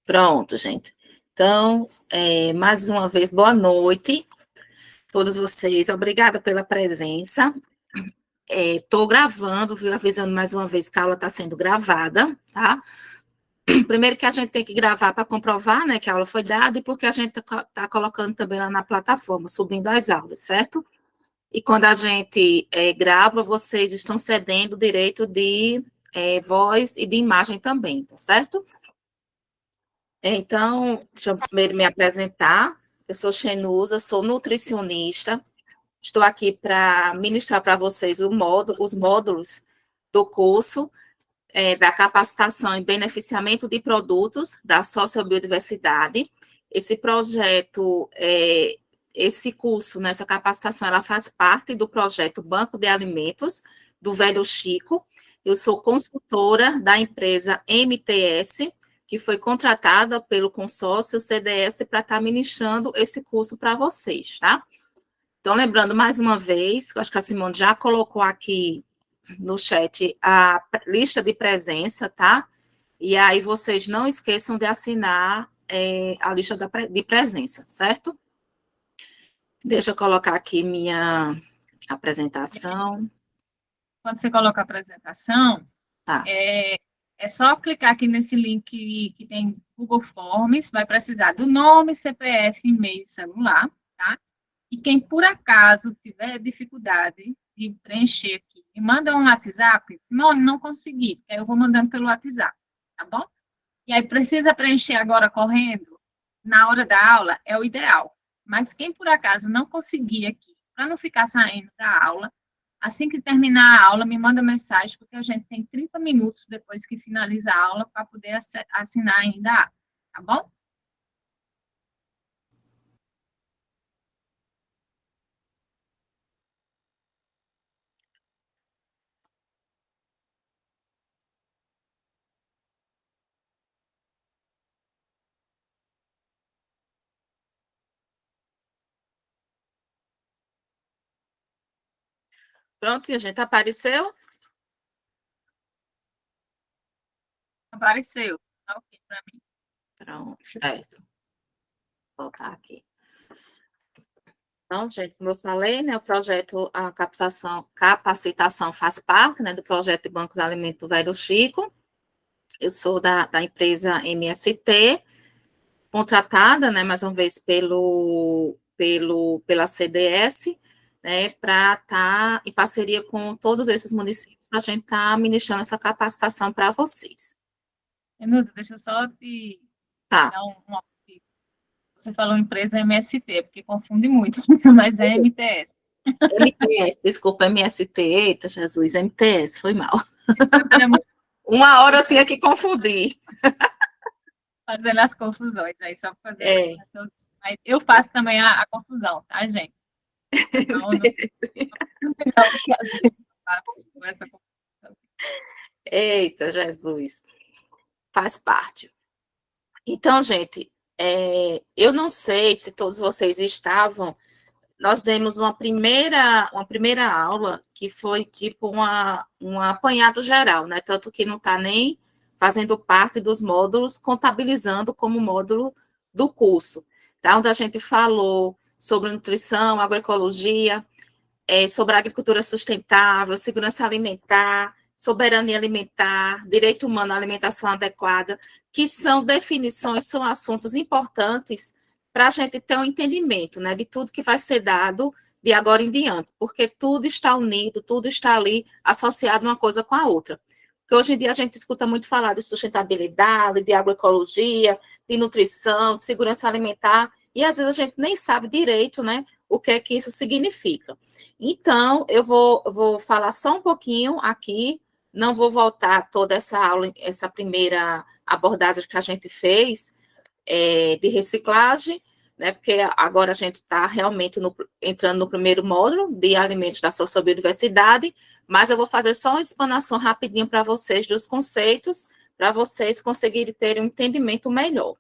Pronto, gente. Então, mais uma vez, boa noite a todos vocês. Obrigada pela presença. Estou gravando, viu? Avisando mais uma vez que a aula está sendo gravada, tá? Primeiro que a gente tem que gravar para comprovar, né, que a aula foi dada, e porque a gente está colocando também lá na plataforma, subindo as aulas, certo? E quando a gente grava, vocês estão cedendo o direito de voz e de imagem também, tá certo? Então, deixa eu primeiro me apresentar. Eu sou Xenusa, sou nutricionista. Estou aqui para ministrar para vocês os módulos do curso da capacitação em beneficiamento de produtos da sociobiodiversidade. Esse projeto, esse curso, essa capacitação, ela faz parte do projeto Banco de Alimentos do Velho Chico. Eu sou consultora da empresa MTS, que foi contratada pelo consórcio CDS para estar ministrando esse curso para vocês, tá? Então, lembrando mais uma vez, acho que a Simone já colocou aqui no chat a lista de presença, tá? E aí vocês não esqueçam de assinar a lista de presença, certo? Deixa eu colocar aqui minha apresentação. Quando você coloca a apresentação, Tá. é só clicar aqui nesse link que tem Google Forms, vai precisar do nome, CPF, e-mail, celular, tá? E quem por acaso tiver dificuldade de preencher aqui, me manda um WhatsApp, Simone, não consegui, aí eu vou mandando pelo WhatsApp, tá bom? E aí precisa preencher agora correndo, na hora da aula, é o ideal. Mas quem por acaso não conseguir aqui, para não ficar saindo da aula, assim que terminar a aula, me manda mensagem, porque a gente tem 30 minutos depois que finaliza a aula para poder assinar ainda, tá bom? Pronto, gente, apareceu? Apareceu, tá ok para mim. Pronto, certo. Vou voltar aqui. Então, gente, como eu falei, né, o projeto, a capacitação faz parte, né, do projeto de Bancos de Alimentos do Velho Chico. Eu sou da empresa MST, contratada, né, mais uma vez pela CDS, né, para estar em parceria com todos esses municípios, para a gente estar ministrando essa capacitação para vocês. Enusa, deixa eu só te Tá. dar um. Você falou empresa MST, porque confunde muito, mas é MTS. MTS, desculpa, MST, eita, Jesus, MTS, foi mal. É muito Uma hora eu tinha que confundir. fazendo as confusões aí, só para fazer É. Mas eu faço também a confusão, tá, gente? Então, não com essa confusão. Eita, Jesus, faz parte. Então, gente, eu não sei se todos vocês estavam. Nós demos uma primeira aula que foi tipo um apanhado geral, né? Tanto que não está nem fazendo parte dos módulos, contabilizando como módulo do curso, tá? Onde a gente falou sobre nutrição, agroecologia, sobre agricultura sustentável, segurança alimentar, soberania alimentar, direito humano à alimentação adequada, que são definições, são assuntos importantes para a gente ter um entendimento, né, de tudo que vai ser dado de agora em diante, porque tudo está unido, tudo está ali associado uma coisa com a outra. Porque hoje em dia a gente escuta muito falar de sustentabilidade, de agroecologia, de nutrição, de segurança alimentar, e às vezes a gente nem sabe direito, né, o que é que isso significa. Então, eu vou falar só um pouquinho aqui, não vou voltar toda essa aula, essa primeira abordagem que a gente fez de reciclagem, né, porque agora a gente está realmente entrando no primeiro módulo de alimentos da sociobiodiversidade, mas eu vou fazer só uma explanação rapidinho para vocês dos conceitos, para vocês conseguirem ter um entendimento melhor.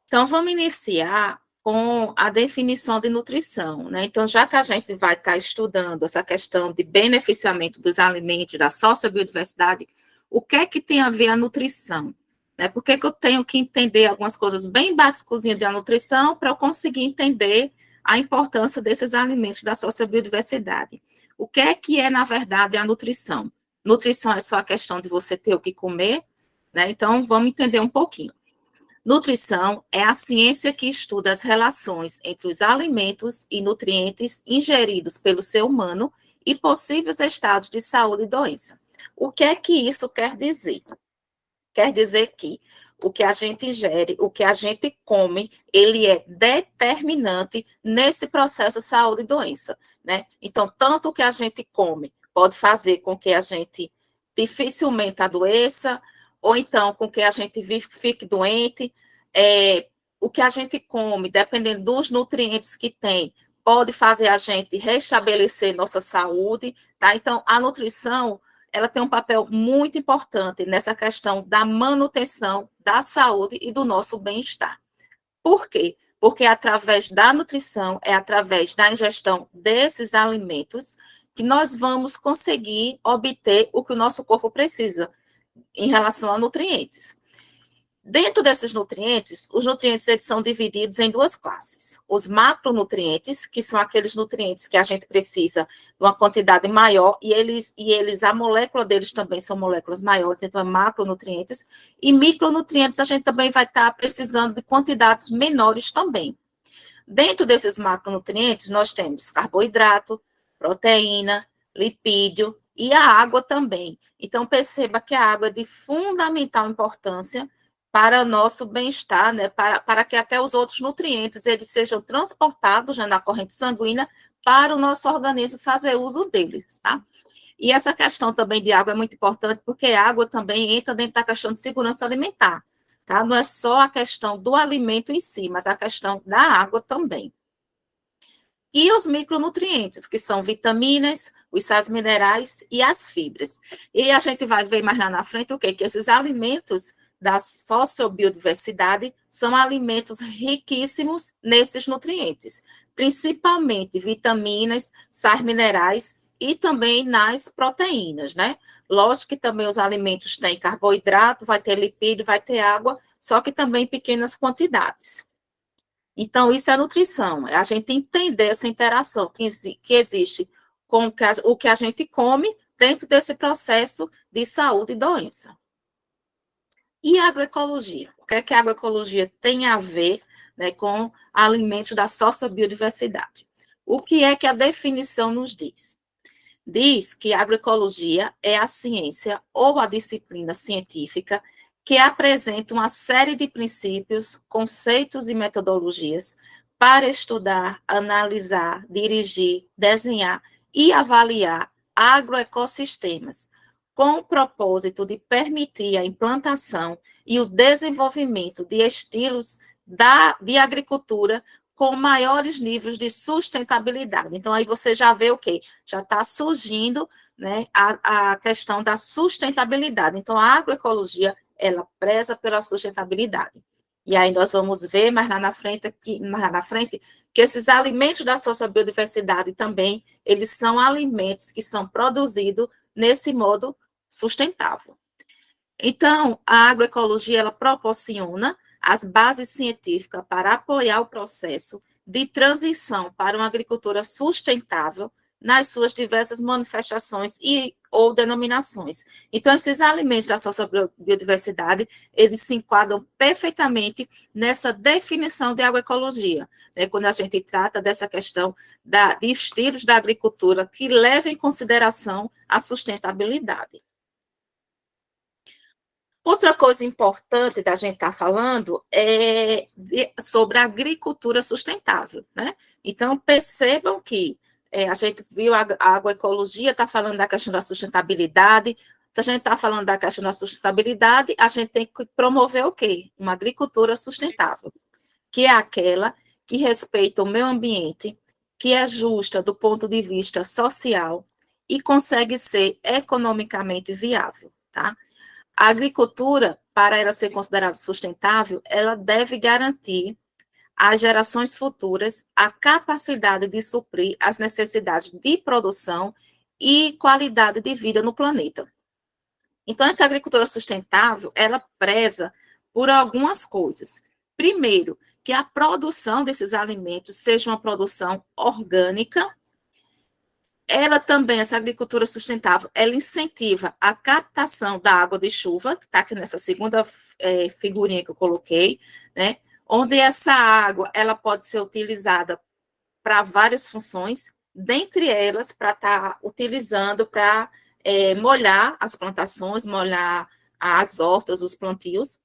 Então, vamos iniciar com a definição de nutrição, né? Então, já que a gente vai estar estudando essa questão de beneficiamento dos alimentos, da sociobiodiversidade, o que é que tem a ver a nutrição? Né? Por que eu tenho que entender algumas coisas bem básicas da nutrição para eu conseguir entender a importância desses alimentos da sociobiodiversidade? O que é, na verdade, a nutrição? Nutrição é só a questão de você ter o que comer, né? Então, vamos entender um pouquinho. Nutrição é a ciência que estuda as relações entre os alimentos e nutrientes ingeridos pelo ser humano e possíveis estados de saúde e doença. O que é que isso quer dizer? Quer dizer que o que a gente ingere, o que a gente come, ele é determinante nesse processo de saúde e doença, né? Então, tanto o que a gente come pode fazer com que a gente dificilmente adoeça, ou então com que a gente fique doente. O que a gente come, dependendo dos nutrientes que tem, pode fazer a gente restabelecer nossa saúde, tá? Então, a nutrição, ela tem um papel muito importante nessa questão da manutenção da saúde e do nosso bem-estar. Por quê? Porque através da nutrição, é através da ingestão desses alimentos que nós vamos conseguir obter o que o nosso corpo precisa em relação a nutrientes. Dentro desses nutrientes, os nutrientes eles são divididos em duas classes. Os macronutrientes, que são aqueles nutrientes que a gente precisa de uma quantidade maior, e a molécula deles também são moléculas maiores, então é macronutrientes. E micronutrientes a gente também vai estar precisando de quantidades menores também. Dentro desses macronutrientes, nós temos carboidrato, proteína, lipídio e a água também. Então, perceba que a água é de fundamental importância para o nosso bem-estar, né? Para que até os outros nutrientes eles sejam transportados, né, na corrente sanguínea para o nosso organismo fazer uso deles, tá? E essa questão também de água é muito importante, porque a água também entra dentro da questão de segurança alimentar, tá? Não é só a questão do alimento em si, mas a questão da água também. E os micronutrientes, que são vitaminas, os sais minerais e as fibras. E a gente vai ver mais lá na frente o quê? Que esses alimentos da sociobiodiversidade são alimentos riquíssimos nesses nutrientes, principalmente vitaminas, sais minerais e também nas proteínas, né? Lógico que também os alimentos têm carboidrato, vai ter lipídio, vai ter água, só que também em pequenas quantidades. Então, isso é nutrição, é a gente entender essa interação que existe com o que a gente come dentro desse processo de saúde e doença. E a agroecologia? O que é que a agroecologia tem a ver, né, com alimentos da sociobiodiversidade? O que é que a definição nos diz? Diz que a agroecologia é a ciência ou a disciplina científica que apresenta uma série de princípios, conceitos e metodologias para estudar, analisar, dirigir, desenhar e avaliar agroecossistemas, com o propósito de permitir a implantação e o desenvolvimento de estilos de agricultura com maiores níveis de sustentabilidade. Então, aí você já vê o quê? Já está surgindo, né, a questão da sustentabilidade. Então, a agroecologia, ela preza pela sustentabilidade. E aí nós vamos ver mais lá na frente, que esses alimentos da sociobiodiversidade também, eles são alimentos que são produzidos nesse modo sustentável. Então, a agroecologia, ela proporciona as bases científicas para apoiar o processo de transição para uma agricultura sustentável nas suas diversas manifestações ou denominações. Então, esses alimentos da sociobiodiversidade, eles se enquadram perfeitamente nessa definição de agroecologia, né, quando a gente trata dessa questão de estilos da agricultura que levam em consideração a sustentabilidade. Outra coisa importante da gente estar falando é sobre a agricultura sustentável, né? Então, percebam que a gente viu a agroecologia, está falando da questão da sustentabilidade. Se a gente está falando da questão da sustentabilidade, a gente tem que promover o quê? Uma agricultura sustentável, que é aquela que respeita o meio ambiente, que é justa do ponto de vista social e consegue ser economicamente viável, tá? A agricultura, para ela ser considerada sustentável, ela deve garantir às gerações futuras a capacidade de suprir as necessidades de produção e qualidade de vida no planeta. Então, essa agricultura sustentável, ela preza por algumas coisas. Primeiro, que a produção desses alimentos seja uma produção orgânica. Ela também, essa agricultura sustentável, ela incentiva a captação da água de chuva, que está aqui nessa segunda figurinha que eu coloquei, né? Onde essa água ela pode ser utilizada para várias funções, dentre elas para estar utilizando para molhar as plantações, molhar as hortas, os plantios.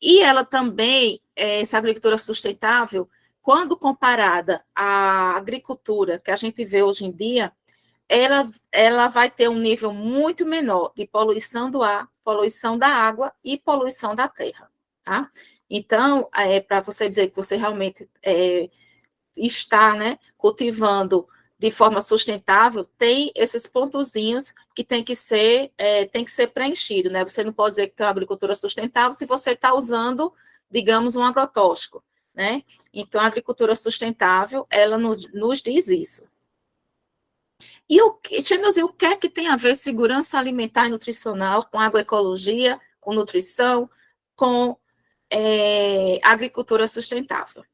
E ela também, essa agricultura sustentável, quando comparada à agricultura que a gente vê hoje em dia, ela vai ter um nível muito menor de poluição do ar, poluição da água e poluição da terra, tá? Então, para você dizer que você realmente está, né, cultivando de forma sustentável, tem esses pontozinhos que tem que ser preenchido, né? Você não pode dizer que tem uma agricultura sustentável se você está usando, digamos, um agrotóxico, né? Então, a agricultura sustentável, ela nos diz isso. E o que é que tem a ver segurança alimentar e nutricional com agroecologia, com nutrição, com agricultura sustentável?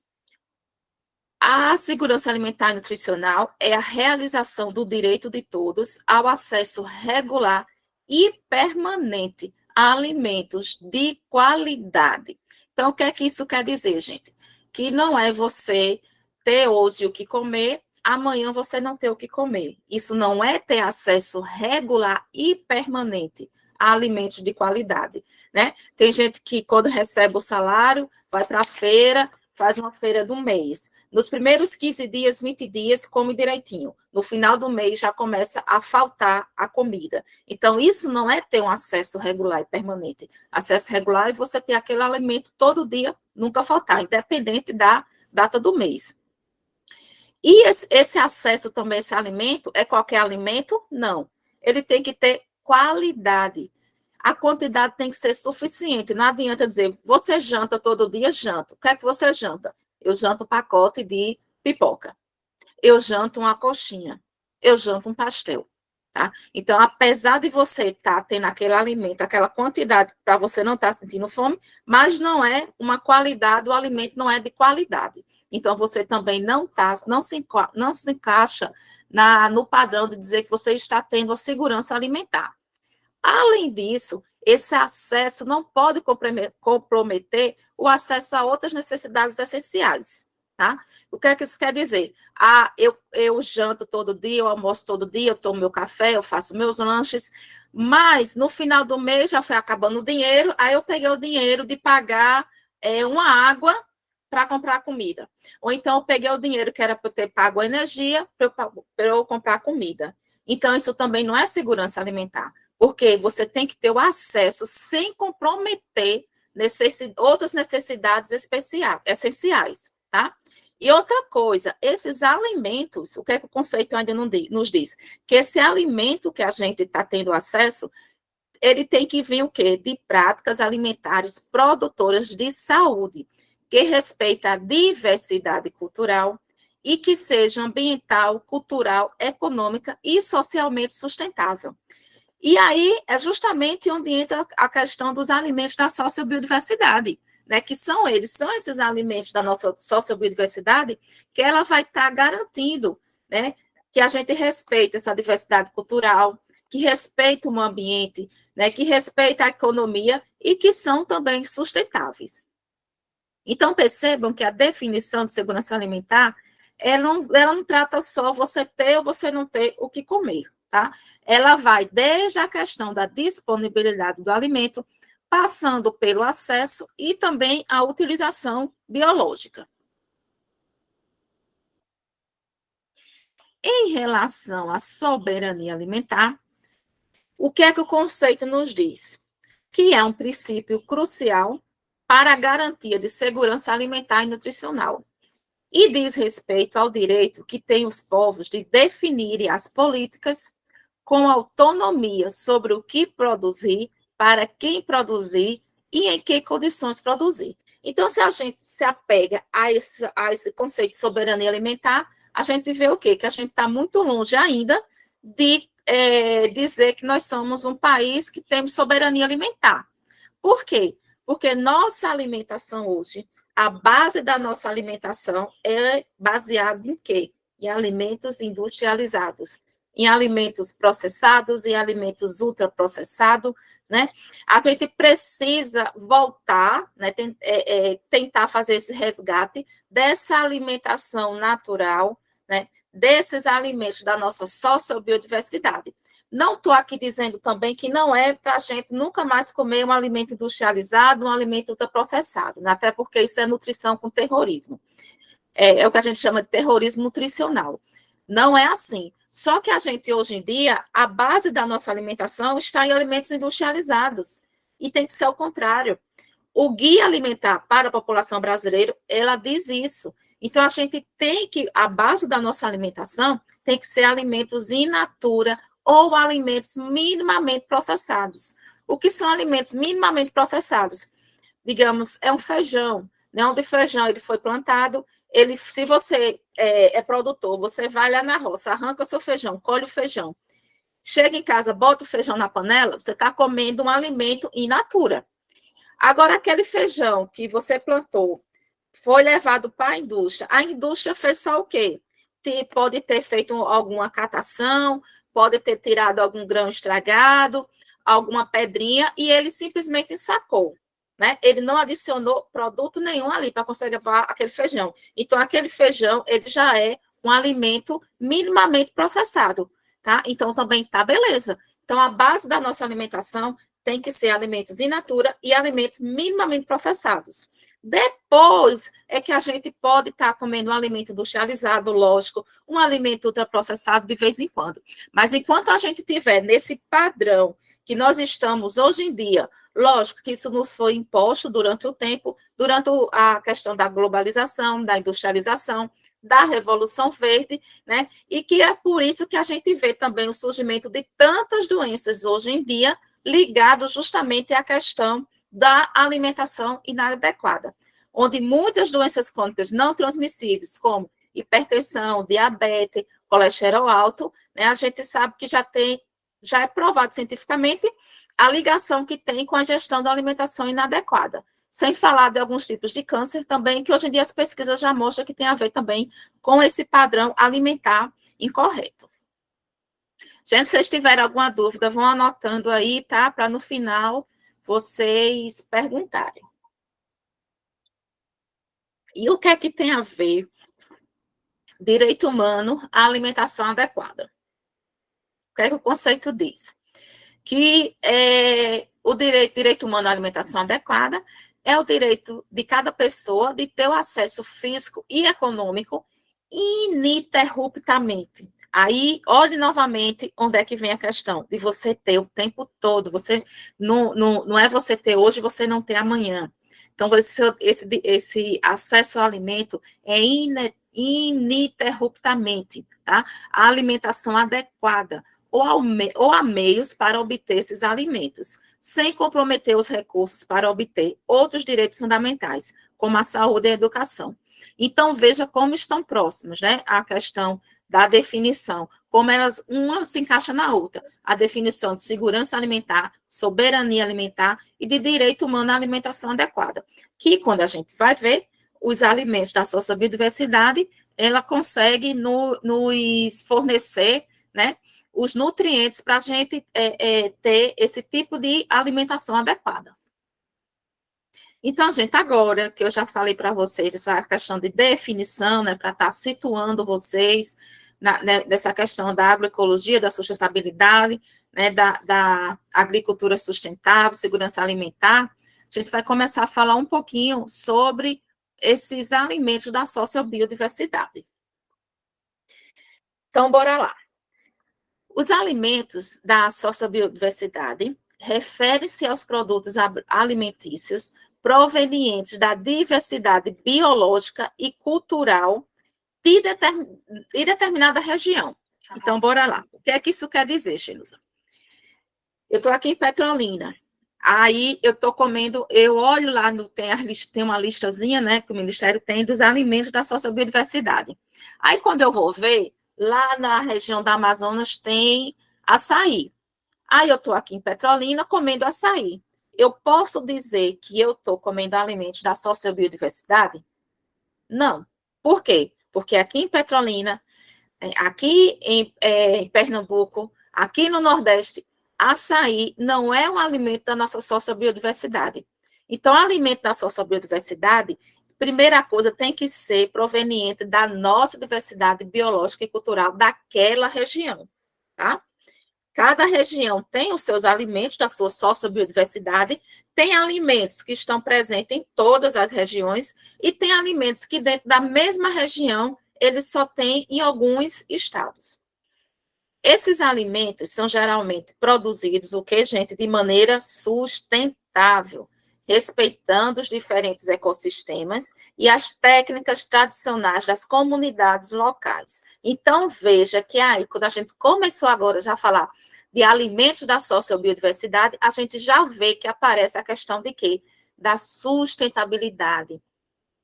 A segurança alimentar e nutricional é a realização do direito de todos ao acesso regular e permanente a alimentos de qualidade. Então, o que é que isso quer dizer, gente? Que não é você ter hoje o que comer, amanhã você não ter o que comer. Isso não é ter acesso regular e permanente a alimentos de qualidade, né? Tem gente que, quando recebe o salário, vai para a feira, faz uma feira do mês. Nos primeiros 15 dias, 20 dias, come direitinho. No final do mês, já começa a faltar a comida. Então, isso não é ter um acesso regular e permanente. Acesso regular é você ter aquele alimento todo dia, nunca faltar, independente da data do mês. E esse acesso também, esse alimento, é qualquer alimento? Não. Ele tem que ter qualidade. A quantidade tem que ser suficiente. Não adianta dizer, você janta todo dia? Janta. O que é que você janta? Eu janto um pacote de pipoca. Eu janto uma coxinha. Eu janto um pastel. Tá? Então, apesar de você estar tendo aquele alimento, aquela quantidade para você não estar sentindo fome, mas não é uma qualidade, o alimento não é de qualidade. Então, você também não se encaixa no padrão de dizer que você está tendo a segurança alimentar. Além disso, esse acesso não pode comprometer o acesso a outras necessidades essenciais, tá? O que é que isso quer dizer? Eu janto todo dia, eu almoço todo dia, eu tomo meu café, eu faço meus lanches, mas no final do mês já foi acabando o dinheiro, aí eu peguei o dinheiro de pagar uma água para comprar comida. Ou então eu peguei o dinheiro que era para eu ter pago a energia para eu comprar comida. Então, isso também não é segurança alimentar, porque você tem que ter o acesso sem comprometer outras necessidades essenciais, tá? E outra coisa, esses alimentos, o que é que o conceito ainda nos diz? Que esse alimento que a gente está tendo acesso, ele tem que vir o quê? De práticas alimentares produtoras de saúde, que respeita a diversidade cultural e que seja ambiental, cultural, econômica e socialmente sustentável. E aí é justamente onde entra a questão dos alimentos da sociobiodiversidade, né, que são esses alimentos da nossa sociobiodiversidade que ela vai estar garantindo, né, que a gente respeita essa diversidade cultural, que respeita o meio ambiente, né, que respeita a economia e que são também sustentáveis. Então, percebam que a definição de segurança alimentar, ela não trata só você ter ou você não ter o que comer, tá? Ela vai desde a questão da disponibilidade do alimento, passando pelo acesso e também a utilização biológica. Em relação à soberania alimentar, o que é que o conceito nos diz? Que é um princípio crucial para a garantia de segurança alimentar e nutricional, e diz respeito ao direito que têm os povos de definirem as políticas com autonomia sobre o que produzir, para quem produzir e em que condições produzir. Então, se a gente se apega a esse conceito de soberania alimentar, a gente vê o quê? Que a gente está muito longe ainda de dizer que nós somos um país que temos soberania alimentar. Por quê? Porque nossa alimentação hoje, a base da nossa alimentação é baseada em quê? Em alimentos industrializados, em alimentos processados, em alimentos ultraprocessados, né? A gente precisa voltar, né, tentar fazer esse resgate dessa alimentação natural, né, desses alimentos da nossa sociobiodiversidade. Não estou aqui dizendo também que não é para a gente nunca mais comer um alimento industrializado, um alimento ultraprocessado, né? Até porque isso é nutrição com terrorismo. É o que a gente chama de terrorismo nutricional. Não é assim. Só que a gente, hoje em dia, a base da nossa alimentação está em alimentos industrializados. E tem que ser o contrário. O Guia Alimentar para a População Brasileira, ela diz isso. Então, a gente tem que, a base da nossa alimentação tem que ser alimentos in natura ou alimentos minimamente processados. O que são alimentos minimamente processados? Digamos, é um feijão, né? Onde o feijão ele foi plantado, se você é produtor, você vai lá na roça, arranca o seu feijão, colhe o feijão, chega em casa, bota o feijão na panela, você está comendo um alimento in natura. Agora, aquele feijão que você plantou, foi levado para a indústria fez só o quê? Pode ter feito alguma catação, pode ter tirado algum grão estragado, alguma pedrinha, e ele simplesmente ensacou, né? Ele não adicionou produto nenhum ali para conservar aquele feijão. Então, aquele feijão, ele já é um alimento minimamente processado, tá? Então, também tá beleza. Então, a base da nossa alimentação tem que ser alimentos in natura e alimentos minimamente processados. Depois é que a gente pode estar comendo um alimento industrializado, lógico, um alimento ultraprocessado de vez em quando. Mas enquanto a gente tiver nesse padrão que nós estamos hoje em dia, lógico que isso nos foi imposto durante o tempo, durante a questão da globalização, da industrialização, da Revolução Verde, né? E que é por isso que a gente vê também o surgimento de tantas doenças hoje em dia, ligado justamente à questão da alimentação inadequada, onde muitas doenças crônicas não transmissíveis, como hipertensão, diabetes, colesterol alto, né, a gente sabe que já é provado cientificamente a ligação que tem com a gestão da alimentação inadequada. Sem falar de alguns tipos de câncer também, que hoje em dia as pesquisas já mostram que tem a ver também com esse padrão alimentar incorreto. Gente, se vocês tiverem alguma dúvida, vão anotando aí, tá? Para no final vocês perguntarem. E o que é que tem a ver direito humano à alimentação adequada? O que é que o conceito diz? Que o direito humano à alimentação adequada é o direito de cada pessoa de ter o acesso físico e econômico ininterruptamente. Aí, olhe novamente onde é que vem a questão de você ter o tempo todo. Você não é você ter hoje, você não ter amanhã. Então, esse acesso ao alimento é ininterruptamente, tá? A alimentação adequada, ou há meios para obter esses alimentos, sem comprometer os recursos para obter outros direitos fundamentais, como a saúde e a educação. Então, veja como estão próximos, né? A questão da definição, como uma se encaixa na outra. A definição de segurança alimentar, soberania alimentar e de direito humano à alimentação adequada. Que, quando a gente vai ver, os alimentos da sociobiodiversidade, ela consegue nos fornecer, né, os nutrientes para a gente ter esse tipo de alimentação adequada. Então, gente, agora que eu já falei para vocês essa questão de definição, né, para estar situando vocês nessa questão da agroecologia, da sustentabilidade, né, da agricultura sustentável, segurança alimentar, a gente vai começar a falar um pouquinho sobre esses alimentos da sociobiodiversidade. Então, bora lá. Os alimentos da sociobiodiversidade referem-se aos produtos alimentícios provenientes da diversidade biológica e cultural de determinada região. Então, bora lá. O que é que isso quer dizer, Xelusa? Eu estou aqui em Petrolina. Aí eu estou comendo, eu olho lá, tem uma listazinha, né, que o Ministério tem dos alimentos da sociobiodiversidade. Aí, quando eu vou ver, lá na região da Amazonas tem açaí. Aí eu estou aqui em Petrolina comendo açaí. eu posso dizer que eu estou comendo alimentos da sociobiodiversidade? Não. Por quê? Porque aqui em Petrolina, aqui em Pernambuco, aqui no Nordeste, açaí não é um alimento da nossa sociobiodiversidade. Então, alimento da sociobiodiversidade, primeira coisa, tem que ser proveniente da nossa diversidade biológica e cultural daquela região, tá? Cada região tem os seus alimentos da sua sociobiodiversidade, tem alimentos que estão presentes em todas as regiões e tem alimentos que dentro da mesma região eles só têm em alguns estados. Esses alimentos são geralmente produzidos, o que, gente, de maneira sustentável, respeitando os diferentes ecossistemas e as técnicas tradicionais das comunidades locais. Então, veja que aí, quando a gente começou agora já a falar de alimentos da sociobiodiversidade, a gente já vê que aparece a questão de quê? Da sustentabilidade,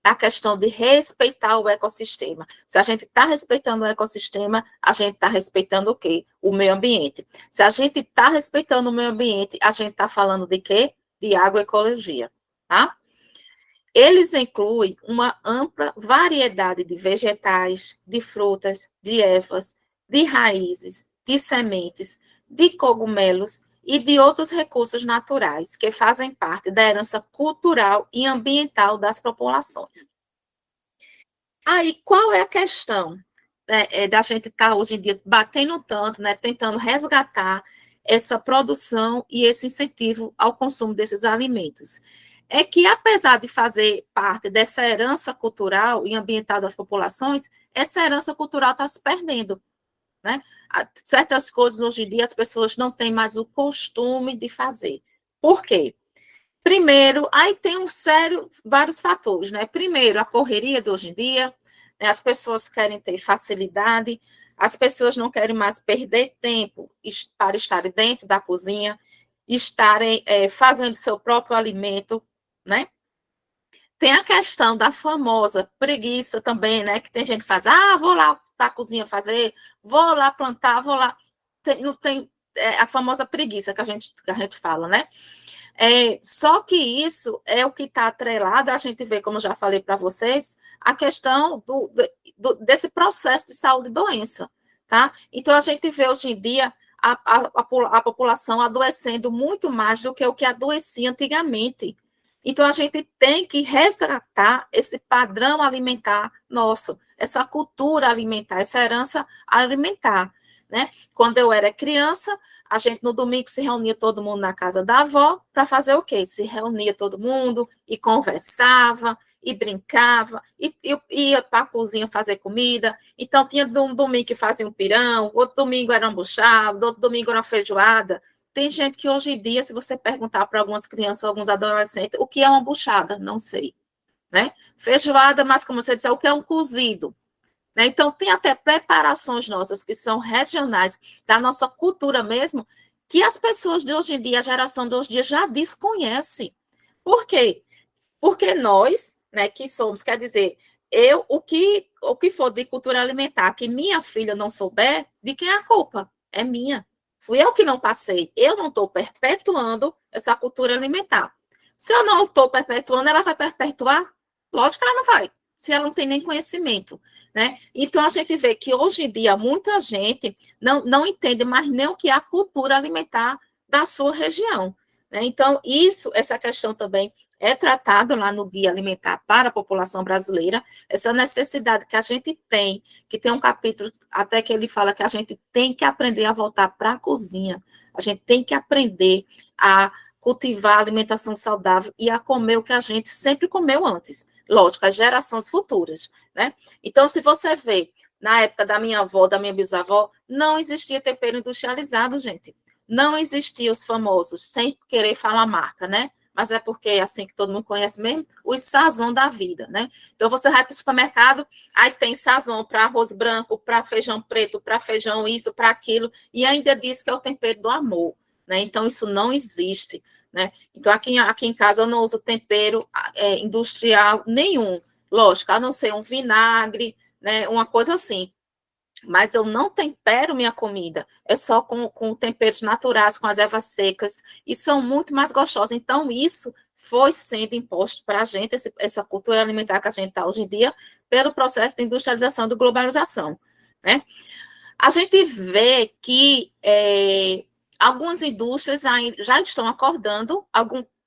a questão de respeitar o ecossistema. Se a gente está respeitando o ecossistema, a gente está respeitando o quê? O meio ambiente. Se a gente está respeitando o meio ambiente, a gente está falando de quê? De agroecologia, tá? Eles incluem uma ampla variedade de vegetais, de frutas, de ervas, de raízes, de sementes, de cogumelos e de outros recursos naturais que fazem parte da herança cultural e ambiental das populações. Aí, qual é a questão da gente estar hoje em dia batendo tanto, né, tentando resgatar essa produção e esse incentivo ao consumo desses alimentos? É que, apesar de fazer parte dessa herança cultural e ambiental das populações, essa herança cultural está se perdendo, né? Certas coisas, hoje em dia, as pessoas não têm mais o costume de fazer. Por quê? Primeiro, aí tem vários fatores, né? Primeiro, a correria de hoje em dia, né? As pessoas querem ter facilidade, as pessoas não querem mais perder tempo para estarem dentro da cozinha, estarem fazendo seu próprio alimento, né? Tem a questão da famosa preguiça também, né? Que tem gente que faz, vou lá para a cozinha fazer, vou lá plantar, vou lá. Não tem a famosa preguiça que a gente fala, né? Só que isso é o que está atrelado, a gente vê, como eu já falei para vocês, a questão desse processo de saúde e doença, tá? Então, a gente vê hoje em dia a população adoecendo muito mais do que o que adoecia antigamente. Então, a gente tem que resgatar esse padrão alimentar nosso, essa cultura alimentar, essa herança alimentar, né? Quando eu era criança, a gente no domingo se reunia todo mundo na casa da avó para fazer o quê? Se reunia todo mundo e conversava e brincava e ia para a cozinha fazer comida. Então, tinha um domingo que fazia um pirão, outro domingo era um buchado, outro domingo era uma feijoada. Tem gente que hoje em dia, se você perguntar para algumas crianças ou alguns adolescentes o que é uma buchada, não sei, né? Feijoada, mas como você disse, o que é um cozido? Né? Então, tem até preparações nossas que são regionais, da nossa cultura mesmo, que as pessoas de hoje em dia, a geração de hoje em dia, já desconhece. Por quê? Porque nós, né, que somos, quer dizer, o que for de cultura alimentar, que minha filha não souber, de quem é a culpa? É minha. Fui eu que não passei. Eu não estou perpetuando essa cultura alimentar. Se eu não estou perpetuando, ela vai perpetuar? Lógico que ela não vai, se ela não tem nem conhecimento, né? Então, a gente vê que hoje em dia muita gente não entende mais nem o que é a cultura alimentar da sua região, né? Então, essa questão também é tratada lá no Guia Alimentar para a População Brasileira, essa necessidade que a gente tem, que tem um capítulo até que ele fala que a gente tem que aprender a voltar para a cozinha, a gente tem que aprender a cultivar a alimentação saudável e a comer o que a gente sempre comeu antes. Lógico, as gerações futuras, né? Então, se você vê, na época da minha avó, da minha bisavó, não existia tempero industrializado, gente. Não existia os famosos, sem querer falar marca, né? Mas é porque é assim que todo mundo conhece mesmo, os sazon da vida, né? Então, você vai para o supermercado, aí tem sazon para arroz branco, para feijão preto, para feijão isso, para aquilo, e ainda diz que é o tempero do amor, né? Então, isso não existe, né? Então, aqui em casa eu não uso tempero industrial nenhum, lógico, a não ser um vinagre, né? Uma coisa assim. mas eu não tempero minha comida, é só com temperos naturais, com as ervas secas, e são muito mais gostosas. Então, isso foi sendo imposto para a gente, essa cultura alimentar que a gente está hoje em dia, pelo processo de industrialização e de globalização, né? A gente vê que algumas indústrias já estão acordando,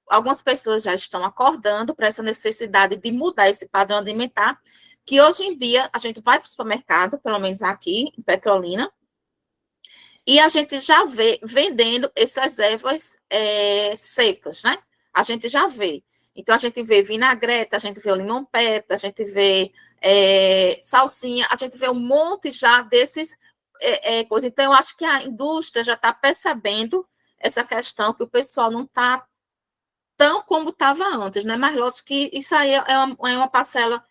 algumas pessoas já estão acordando para essa necessidade de mudar esse padrão alimentar, que hoje em dia a gente vai para o supermercado, pelo menos aqui em Petrolina, e a gente já vê vendendo essas ervas secas, né? A gente já vê. Então, a gente vê vinagrete, a gente vê o limão-pepper, a gente vê salsinha, a gente vê um monte já desses coisas. Então, eu acho que a indústria já está percebendo essa questão que o pessoal não está tão como estava antes, né? Mas, lógico que isso aí é uma parcela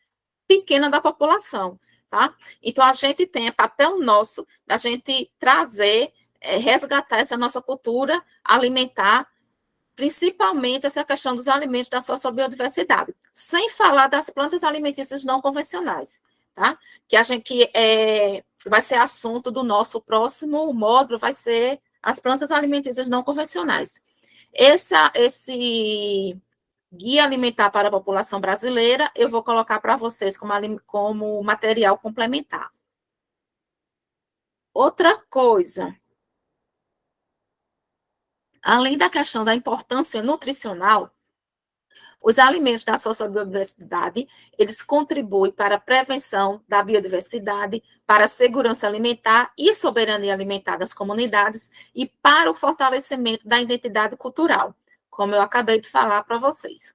pequena da população, tá? Então, a gente tem papel nosso da gente trazer, resgatar essa nossa cultura alimentar, principalmente essa questão dos alimentos da sociobiodiversidade, sem falar das plantas alimentícias não convencionais, tá? Que a gente vai ser assunto do nosso próximo módulo, vai ser as plantas alimentícias não convencionais. Esse Guia Alimentar para a População Brasileira, eu vou colocar para vocês como material complementar. Outra coisa, além da questão da importância nutricional, os alimentos da sociobiodiversidade, eles contribuem para a prevenção da biodiversidade, para a segurança alimentar e soberania alimentar das comunidades e para o fortalecimento da identidade cultural, como eu acabei de falar para vocês.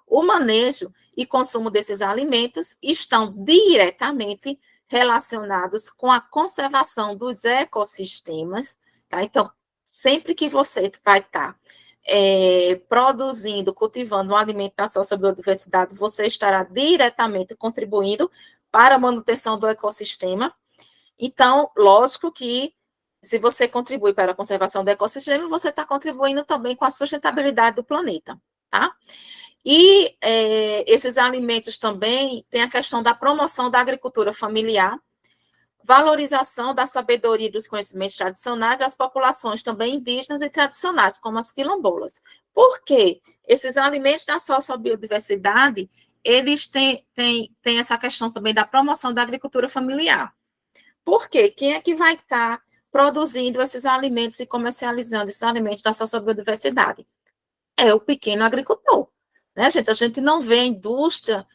O manejo e consumo desses alimentos estão diretamente relacionados com a conservação dos ecossistemas, tá? Então, sempre que você vai estar produzindo, cultivando um alimento da sociobiodiversidade, você estará diretamente contribuindo para a manutenção do ecossistema. Então, lógico que se você contribui para a conservação do ecossistema, você está contribuindo também com a sustentabilidade do planeta, tá? E esses alimentos também têm a questão da promoção da agricultura familiar, valorização da sabedoria e dos conhecimentos tradicionais das populações também indígenas e tradicionais, como as quilombolas. Por quê? Esses alimentos da sociobiodiversidade, eles têm essa questão também da promoção da agricultura familiar. Por quê? Quem é que vai estar produzindo esses alimentos e comercializando esses alimentos da sociobiodiversidade? É o pequeno agricultor. Né, gente? A gente não vê a indústria,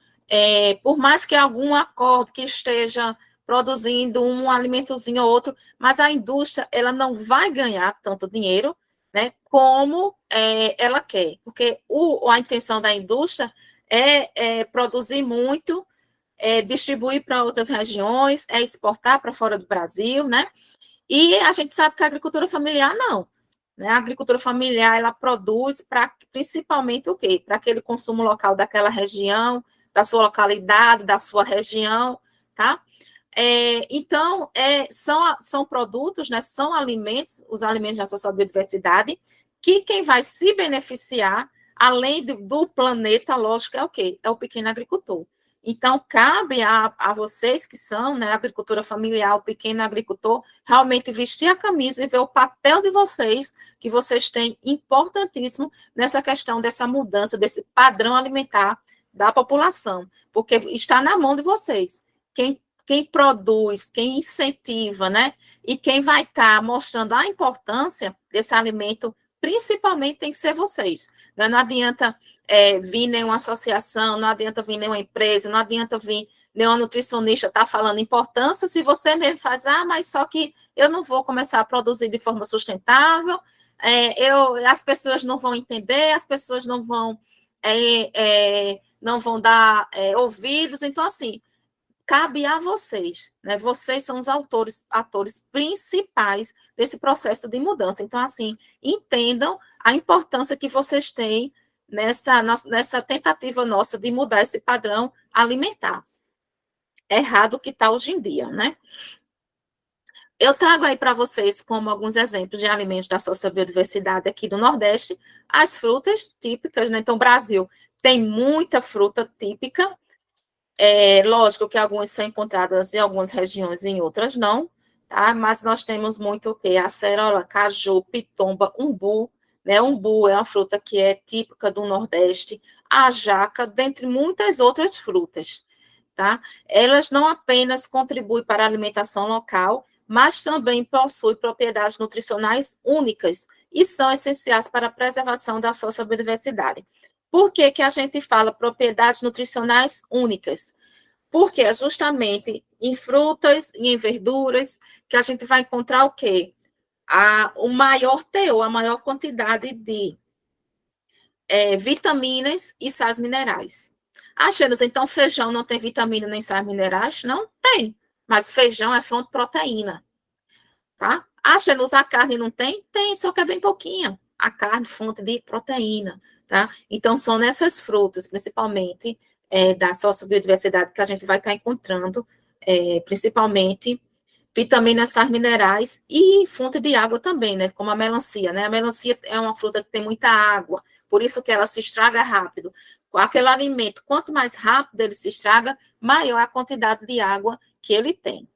por mais que algum acordo que esteja produzindo um alimentozinho ou outro, mas a indústria ela não vai ganhar tanto dinheiro, né, como ela quer, porque a intenção da indústria é produzir muito, distribuir para outras regiões, é exportar para fora do Brasil, né? E a gente sabe que a agricultura familiar não. Né? A agricultura familiar, ela produz para principalmente o quê? Para aquele consumo local daquela região, da sua localidade, da sua região, tá? Então, são produtos, né, são alimentos, os alimentos da sua biodiversidade, que quem vai se beneficiar, além do planeta, lógico, é o quê? É o pequeno agricultor. Então, cabe a vocês que são, né, agricultura familiar, o pequeno agricultor, realmente vestir a camisa e ver o papel de vocês, que vocês têm importantíssimo nessa questão dessa mudança, desse padrão alimentar da população, porque está na mão de vocês. Quem produz, quem incentiva, né? E quem vai estar mostrando a importância desse alimento, principalmente tem que ser vocês. Não adianta vir nenhuma associação, não adianta vir nenhuma empresa, não adianta vir nenhuma nutricionista estar falando importância, se você mesmo faz, mas só que eu não vou começar a produzir de forma sustentável, as pessoas não vão entender, as pessoas não vão dar ouvidos, então, assim, cabe a vocês, né? Vocês são os atores principais desse processo de mudança. Então, assim, entendam a importância que vocês têm nessa tentativa nossa de mudar esse padrão alimentar. Errado que está hoje em dia, né? Eu trago aí para vocês, como alguns exemplos de alimentos da sociobiodiversidade aqui do Nordeste, as frutas típicas, né? Então, o Brasil tem muita fruta típica, Lógico que algumas são encontradas em algumas regiões, em outras não, tá? Mas nós temos muito o quê? Acerola, caju, pitomba, umbu, né? Umbu é uma fruta que é típica do Nordeste, a jaca, dentre muitas outras frutas, tá? Elas não apenas contribuem para a alimentação local, mas também possuem propriedades nutricionais únicas e são essenciais para a preservação da sociobiodiversidade. Por que que a gente fala propriedades nutricionais únicas? Porque é justamente em frutas e em verduras que a gente vai encontrar o quê? O maior teor, a maior quantidade de vitaminas e sais minerais. Achamos, então, feijão não tem vitamina nem sais minerais? Não tem, mas feijão é fonte de proteína, tá? Achamos, a carne não tem? Tem, só que é bem pouquinha. A carne, fonte de proteína, tá? Então, são nessas frutas, principalmente, da sociobiodiversidade que a gente vai estar encontrando, principalmente, vitaminas, sais minerais e fonte de água também, né? Como a melancia, né? A melancia é uma fruta que tem muita água, por isso que ela se estraga rápido. Aquele alimento, quanto mais rápido ele se estraga, maior a quantidade de água que ele tem.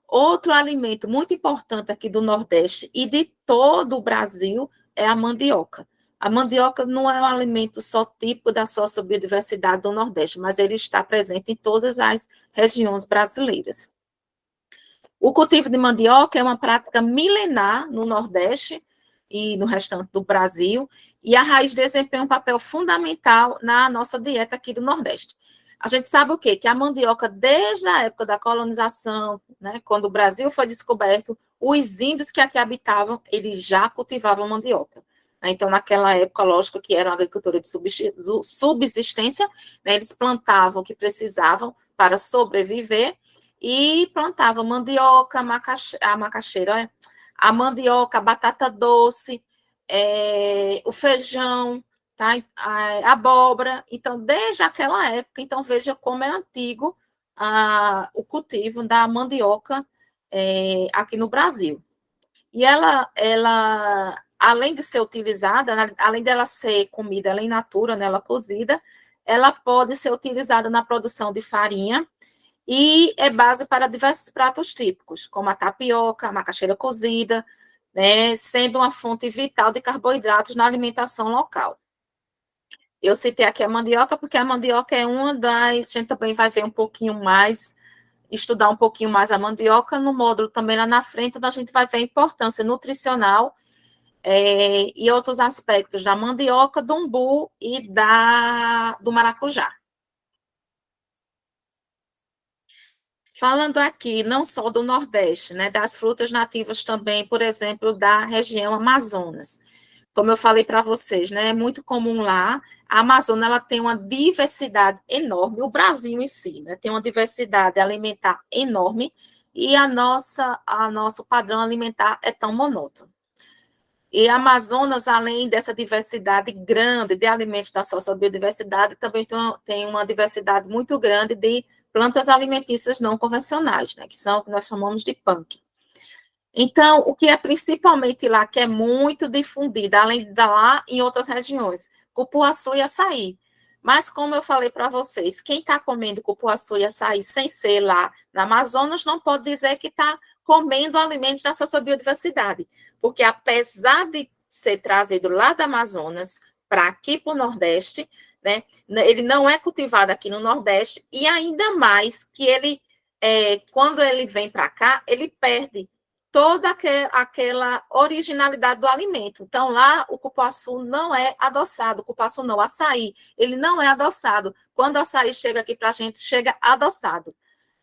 Outro alimento muito importante aqui do Nordeste e de todo o Brasil é a mandioca. A mandioca não é um alimento só típico da sociobiodiversidade do Nordeste, mas ele está presente em todas as regiões brasileiras. O cultivo de mandioca é uma prática milenar no Nordeste e no restante do Brasil, e a raiz desempenha um papel fundamental na nossa dieta aqui do Nordeste. A gente sabe o quê? Que a mandioca, desde a época da colonização, né, quando o Brasil foi descoberto, os índios que aqui habitavam, eles já cultivavam mandioca. Então, naquela época, lógico que era uma agricultura de subsistência, né, eles plantavam o que precisavam para sobreviver, e plantavam mandioca, a macaxeira, a mandioca, a batata doce, o feijão, tá? A abóbora. Então, desde aquela época, então veja como é antigo o cultivo da mandioca aqui no Brasil. E ela, além de ser utilizada, além dela ser comida ela in natura, né, ela cozida, ela pode ser utilizada na produção de farinha, e é base para diversos pratos típicos, como a tapioca, a macaxeira cozida, né, sendo uma fonte vital de carboidratos na alimentação local. Eu citei aqui a mandioca, porque a mandioca é uma das... A gente também vai ver um pouquinho mais, estudar um pouquinho mais a mandioca no módulo também lá na frente, onde a gente vai ver a importância nutricional e outros aspectos da mandioca, do umbu e do maracujá. Falando aqui não só do Nordeste, né, das frutas nativas também, por exemplo, da região Amazonas. Como eu falei para vocês, né, é muito comum lá, a Amazônia ela tem uma diversidade enorme, o Brasil em si, né, tem uma diversidade alimentar enorme, e nosso padrão alimentar é tão monótono. E a Amazonas, além dessa diversidade grande de alimentos da sociobiodiversidade, também tem uma diversidade muito grande de plantas alimentícias não convencionais, né, que são o que nós chamamos de punk. Então, o que é principalmente lá, que é muito difundida, além de lá em outras regiões, cupuaçu e açaí. Mas, como eu falei para vocês, quem está comendo cupuaçu e açaí sem ser lá na Amazonas, não pode dizer que está comendo alimentos da sua biodiversidade, porque apesar de ser trazido lá da Amazonas para aqui para o Nordeste, né, ele não é cultivado aqui no Nordeste, e ainda mais que ele, quando ele vem para cá, ele perde toda aquela originalidade do alimento. Então, lá, o cupuaçu não é adoçado, o cupuaçu não, o açaí, ele não é adoçado. Quando o açaí chega aqui para a gente, chega adoçado,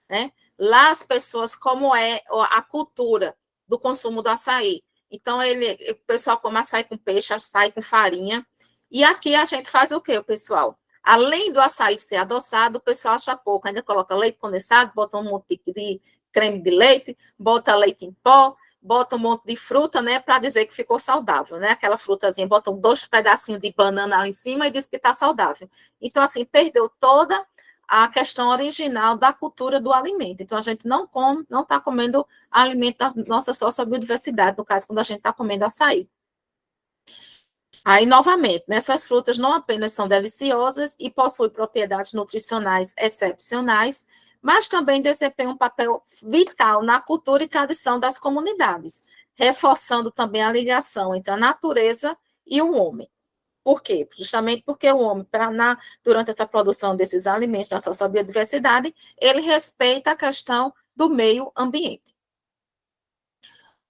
né? Lá, as pessoas, como é a cultura do consumo do açaí. Então, o pessoal come açaí com peixe, açaí com farinha. E aqui a gente faz o quê, pessoal? Além do açaí ser adoçado, o pessoal acha pouco, ainda coloca leite condensado, bota um monte de creme de leite, bota leite em pó, bota um monte de fruta, né, para dizer que ficou saudável, né? Aquela frutazinha, bota 2 pedacinhos de banana ali em cima e diz que está saudável. Então, assim, perdeu toda a questão original da cultura do alimento. Então, a gente não está comendo alimento da nossa sociobiodiversidade, no caso, quando a gente está comendo açaí. Aí, novamente, essas frutas não apenas são deliciosas e possuem propriedades nutricionais excepcionais, mas também desempenham um papel vital na cultura e tradição das comunidades, reforçando também a ligação entre a natureza e o homem. Por quê? Justamente porque o homem, durante essa produção desses alimentos, da sua biodiversidade, ele respeita a questão do meio ambiente.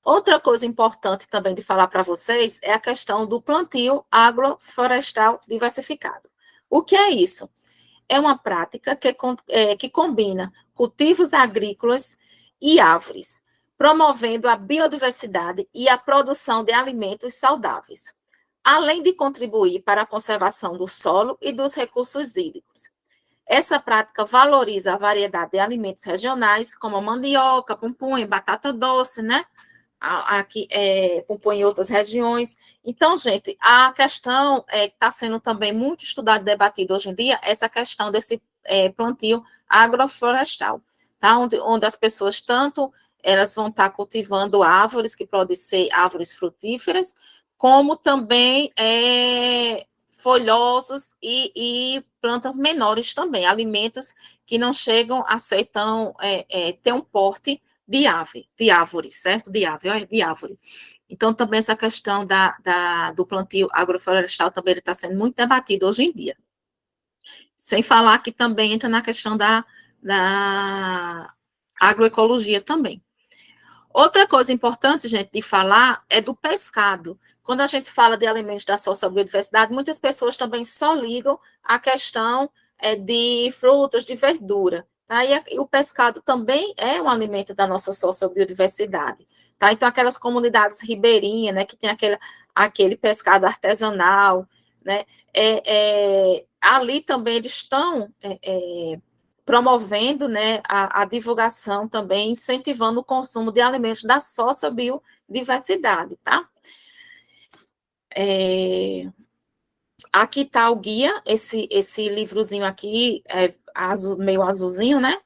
Outra coisa importante também de falar para vocês é a questão do plantio agroflorestal diversificado. O que é isso? É uma prática que combina cultivos agrícolas e árvores, promovendo a biodiversidade e a produção de alimentos saudáveis, além de contribuir para a conservação do solo e dos recursos hídricos. Essa prática valoriza a variedade de alimentos regionais, como a mandioca, pupunha, batata doce, né? Aqui compõe outras regiões. Então, gente, a questão que está sendo também muito estudada e debatida hoje em dia, essa questão desse plantio agroflorestal, tá? Onde as pessoas tanto elas vão estar cultivando árvores que podem ser árvores frutíferas, como também folhosos e plantas menores também, alimentos que não chegam a ser tão, ter um porte de árvore, certo? De árvore. Então, também essa questão do plantio agroflorestal também está sendo muito debatido hoje em dia. Sem falar que também entra na questão da agroecologia também. Outra coisa importante, gente, de falar é do pescado. Quando a gente fala de alimentos da sociobiodiversidade, muitas pessoas também só ligam a questão de frutas, de verdura. Tá? E o pescado também é um alimento da nossa sociobiodiversidade. Tá? Então, aquelas comunidades ribeirinhas, né, que tem aquele pescado artesanal, né, ali também eles estão promovendo, né, a divulgação também, incentivando o consumo de alimentos da sociobiodiversidade, tá? Aqui está o guia, esse livrozinho aqui, meio azulzinho, né?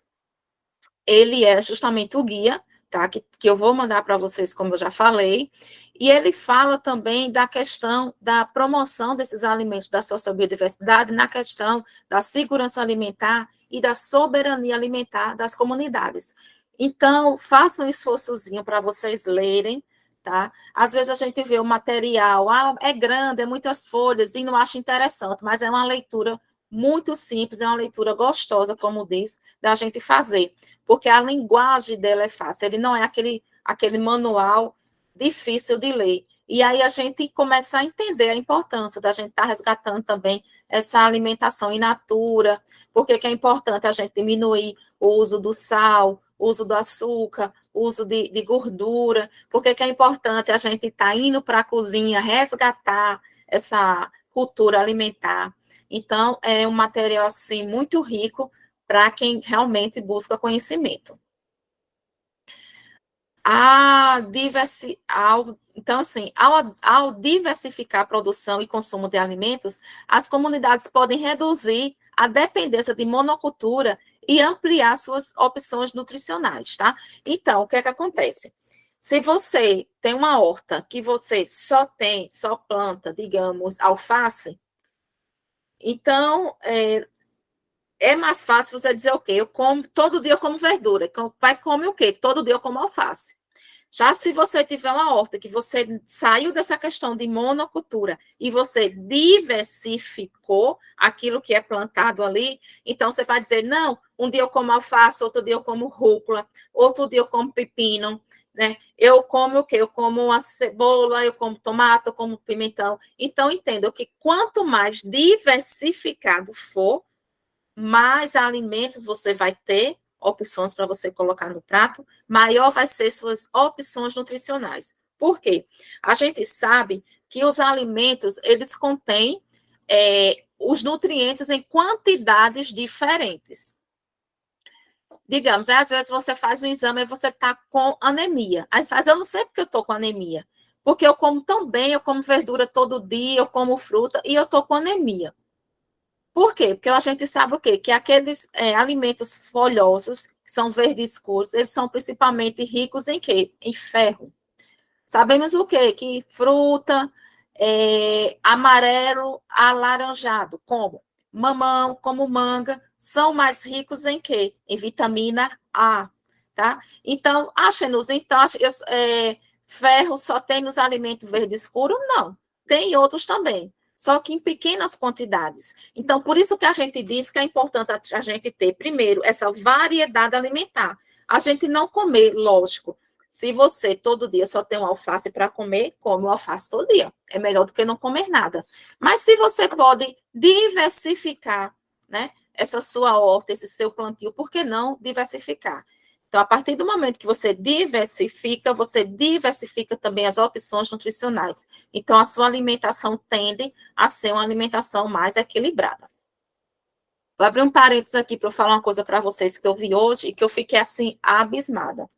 Ele é justamente o guia, tá? Que eu vou mandar para vocês, como eu já falei, e ele fala também da questão da promoção desses alimentos da sociobiodiversidade na questão da segurança alimentar e da soberania alimentar das comunidades. Então, façam um esforçozinho para vocês lerem, tá? Às vezes a gente vê o material, é grande, é muitas folhas, e não acha interessante, mas é uma leitura muito simples, é uma leitura gostosa, como diz, da gente fazer, porque a linguagem dela é fácil, ele não é aquele manual difícil de ler. E aí a gente começa a entender a importância da gente estar resgatando também essa alimentação in natura, porque que é importante a gente diminuir o uso do sal, o uso do açúcar, o uso de gordura, porque que é importante a gente estar indo para a cozinha resgatar essa cultura alimentar. Então, é um material, assim, muito rico para quem realmente busca conhecimento. Então, assim, ao diversificar a produção e consumo de alimentos, as comunidades podem reduzir a dependência de monocultura e ampliar suas opções nutricionais, tá? Então, o que é que acontece? Se você tem uma horta que você só planta, digamos, alface, então é mais fácil você dizer o quê? Todo dia eu como verdura. Vai comer o quê? Todo dia eu como alface. Já se você tiver uma horta que você saiu dessa questão de monocultura e você diversificou aquilo que é plantado ali, então você vai dizer, não, um dia eu como alface, outro dia eu como rúcula, outro dia eu como pepino, né? Eu como o quê? Eu como a cebola, eu como tomate, eu como pimentão. Então, entenda que quanto mais diversificado for, mais alimentos você vai ter, opções para você colocar no prato, maior vai ser suas opções nutricionais. Por quê? A gente sabe que os alimentos, eles contêm os nutrientes em quantidades diferentes. Digamos, às vezes você faz um exame e você está com anemia. Aí faz, eu não sei porque eu estou com anemia. Porque eu como tão bem, eu como verdura todo dia, eu como fruta e eu estou com anemia. Por quê? Porque a gente sabe o quê? Que aqueles alimentos folhosos, que são verdes escuros, eles são principalmente ricos em quê? Em ferro. Sabemos o quê? Que fruta, amarelo alaranjado, como mamão, como manga, são mais ricos em quê? Em vitamina A, tá? Então, Xenusa, então, ferro só tem nos alimentos verde escuro? Não, tem outros também, só que em pequenas quantidades. Então, por isso que a gente diz que é importante a gente ter, primeiro, essa variedade alimentar. A gente não comer, lógico, se você todo dia só tem um alface para comer, come o alface todo dia. É melhor do que não comer nada. Mas se você pode diversificar, né, essa sua horta, esse seu plantio, por que não diversificar? Então, a partir do momento que você diversifica também as opções nutricionais. Então, a sua alimentação tende a ser uma alimentação mais equilibrada. Vou abrir um parênteses aqui para eu falar uma coisa para vocês que eu vi hoje e que eu fiquei, assim, abismada.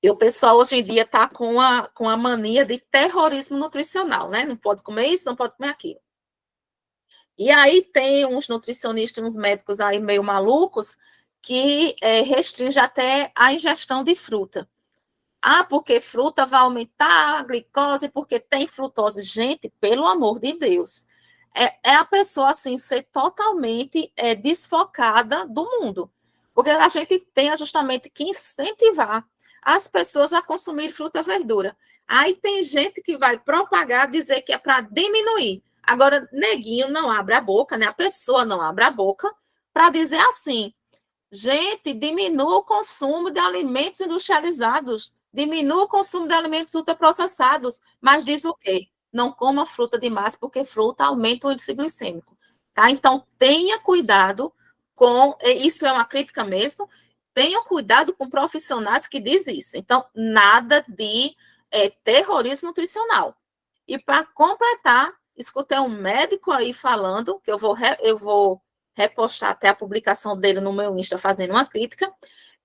E o pessoal hoje em dia está com a mania de terrorismo nutricional, né? Não pode comer isso, não pode comer aquilo. E aí tem uns nutricionistas, uns médicos aí meio malucos que restringem até a ingestão de fruta. Ah, porque fruta vai aumentar a glicose, porque tem frutose. Gente, pelo amor de Deus. É a pessoa, assim, ser totalmente desfocada do mundo. Porque a gente tem justamente que incentivar as pessoas a consumir fruta e verdura. Aí tem gente que vai propagar, dizer que é para diminuir. Agora, neguinho não abre a boca, né? A pessoa não abre a boca para dizer assim, gente, diminua o consumo de alimentos industrializados, diminua o consumo de alimentos ultraprocessados, mas diz o quê? Não coma fruta demais, porque fruta aumenta o índice glicêmico. Tá? Então, tenha cuidado com, isso é uma crítica mesmo, tenha cuidado com profissionais que dizem isso. Então, nada de terrorismo nutricional. E para completar, escutei um médico aí falando, que eu vou repostar até a publicação dele no meu Insta fazendo uma crítica,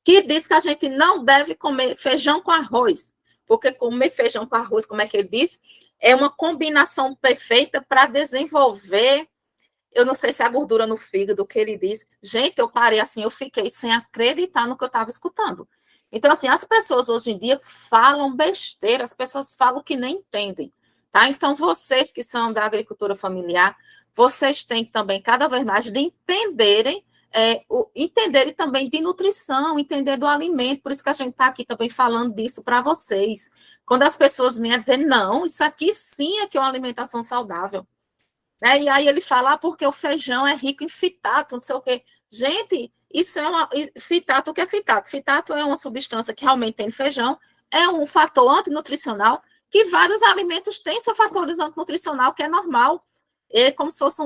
que diz que a gente não deve comer feijão com arroz, porque comer feijão com arroz, como é que ele diz? É uma combinação perfeita para desenvolver, eu não sei se é a gordura no fígado, que ele diz. Gente, eu parei assim, eu fiquei sem acreditar no que eu estava escutando. Então, assim, as pessoas hoje em dia falam besteira, as pessoas falam que nem entendem, tá? Então, vocês que são da agricultura familiar, vocês têm também cada vez mais de entenderem também de nutrição, entender do alimento, por isso que a gente está aqui também falando disso para vocês. Quando as pessoas vêm a dizer, não, isso aqui sim é que é uma alimentação saudável. Né? E aí ele fala, porque o feijão é rico em fitato, não sei o quê. Gente, isso é fitato, o que é fitato? Fitato é uma substância que realmente tem no feijão, é um fator antinutricional, que vários alimentos têm seu fator antinutricional, que é normal. É como se fosse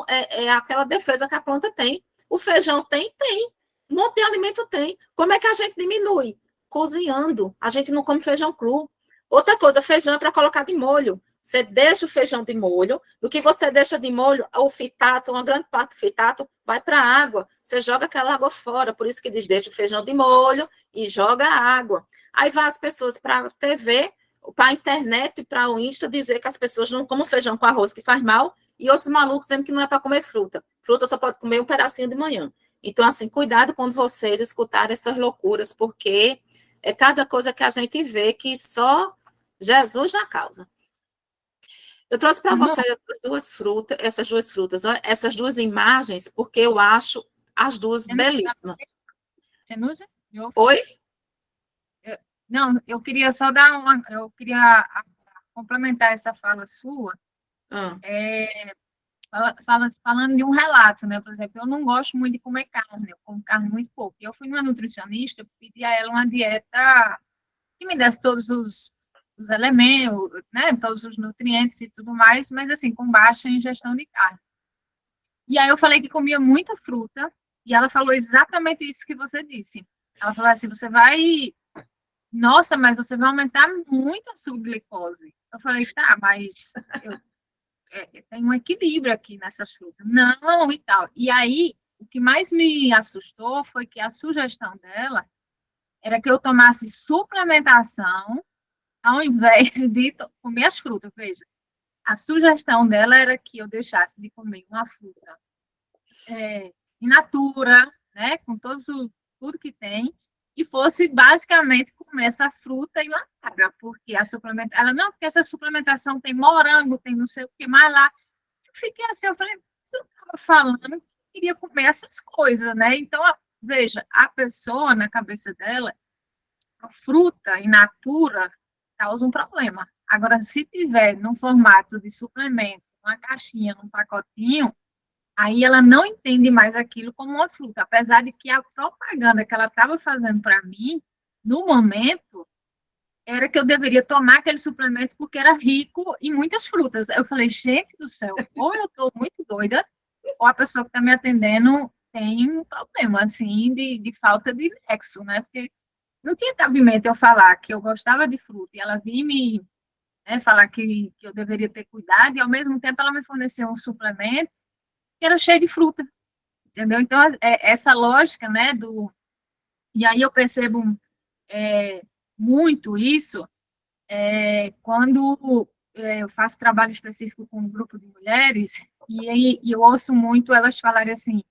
aquela defesa que a planta tem. O feijão tem? Tem. Um monte de alimento tem. Como é que a gente diminui? Cozinhando. A gente não come feijão cru. Outra coisa, feijão é para colocar de molho. Você deixa o feijão de molho, do que você deixa de molho, o fitato, uma grande parte do fitato, vai para a água. Você joga aquela água fora, por isso que diz, deixa o feijão de molho e joga a água. Aí vai as pessoas para a TV, para a internet e para o Insta dizer que as pessoas não comem feijão com arroz, que faz mal, e outros malucos dizendo que não é para comer fruta. Fruta só pode comer um pedacinho de manhã. Então, assim, cuidado quando vocês escutarem essas loucuras, porque é cada coisa que a gente vê que só Jesus na causa. Eu trouxe para vocês essas duas frutas, essas duas imagens, porque eu acho as duas belíssimas. Fenusa? Oi? Não, eu queria só complementar essa fala sua, falando de um relato, né? Por exemplo, eu não gosto muito de comer carne, eu como carne muito pouco. Eu fui numa nutricionista, pedi a ela uma dieta que me desse todos os elementos, né? Todos os nutrientes e tudo mais, mas assim, com baixa ingestão de carne. E aí eu falei que comia muita fruta, e ela falou exatamente isso que você disse. Ela falou assim, nossa, mas você vai aumentar muito a sua glicose. Eu falei, tá, mas tem um equilíbrio aqui nessas frutas. Não, e tal. E aí, o que mais me assustou foi que a sugestão dela era que eu tomasse suplementação ao invés de comer as frutas. Veja, a sugestão dela era que eu deixasse de comer uma fruta in natura, né, com tudo que tem, e fosse basicamente comer essa fruta e enlatada, porque a suplementação, ela, não, porque essa suplementação tem morango, tem não sei o que mais lá. Eu fiquei assim, eu falei, você estava falando que queria comer essas coisas, né? Então, veja, a pessoa, na cabeça dela, a fruta in natura causa um problema. Agora, se tiver num formato de suplemento, uma caixinha, num pacotinho, aí ela não entende mais aquilo como uma fruta, apesar de que a propaganda que ela estava fazendo para mim, no momento, era que eu deveria tomar aquele suplemento porque era rico em muitas frutas. Eu falei, gente do céu, ou eu estou muito doida, ou a pessoa que está me atendendo tem um problema, assim, de falta de nexo, né? Porque não tinha cabimento eu falar que eu gostava de fruta e ela vir me, né, falar que eu deveria ter cuidado e, ao mesmo tempo, ela me forneceu um suplemento que era cheio de fruta, entendeu? Então, essa lógica, né, do... E aí eu percebo muito isso quando eu faço trabalho específico com um grupo de mulheres e aí eu ouço muito elas falarem assim,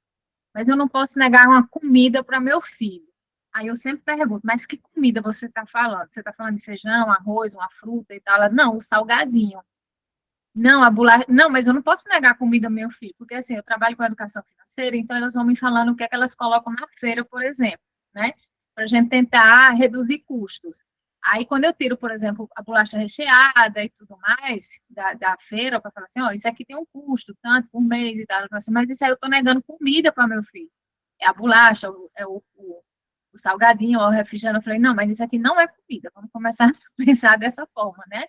mas eu não posso negar uma comida para meu filho. Aí eu sempre pergunto, mas que comida você está falando? Você está falando de feijão, arroz, uma fruta e tal? Ela, não, o salgadinho. Não, a bolacha. Não, mas eu não posso negar a comida ao meu filho, porque assim, eu trabalho com educação financeira, então elas vão me falando o que é que elas colocam na feira, por exemplo, né? Para a gente tentar reduzir custos. Aí, quando eu tiro, por exemplo, a bolacha recheada e tudo mais da feira, para falar assim, ó, isso aqui tem um custo, tanto por mês e tal, eu falo assim, mas isso aí eu estou negando comida para meu filho. É a bolacha, o salgadinho, o refrigerante. Eu falei, não, mas isso aqui não é comida, vamos começar a pensar dessa forma, né?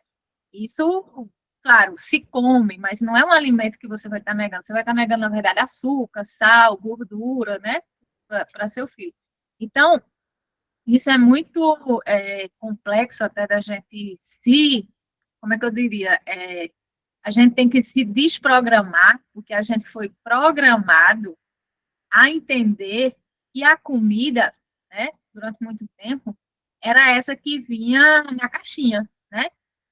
Isso, claro, se come, mas não é um alimento que você vai estar negando. Você vai estar negando, na verdade, açúcar, sal, gordura, né? Para seu filho. Então, isso é muito complexo até da gente se, como é que eu diria? A gente tem que se desprogramar, porque a gente foi programado a entender que a comida, né, durante muito tempo, era essa que vinha na caixinha, né?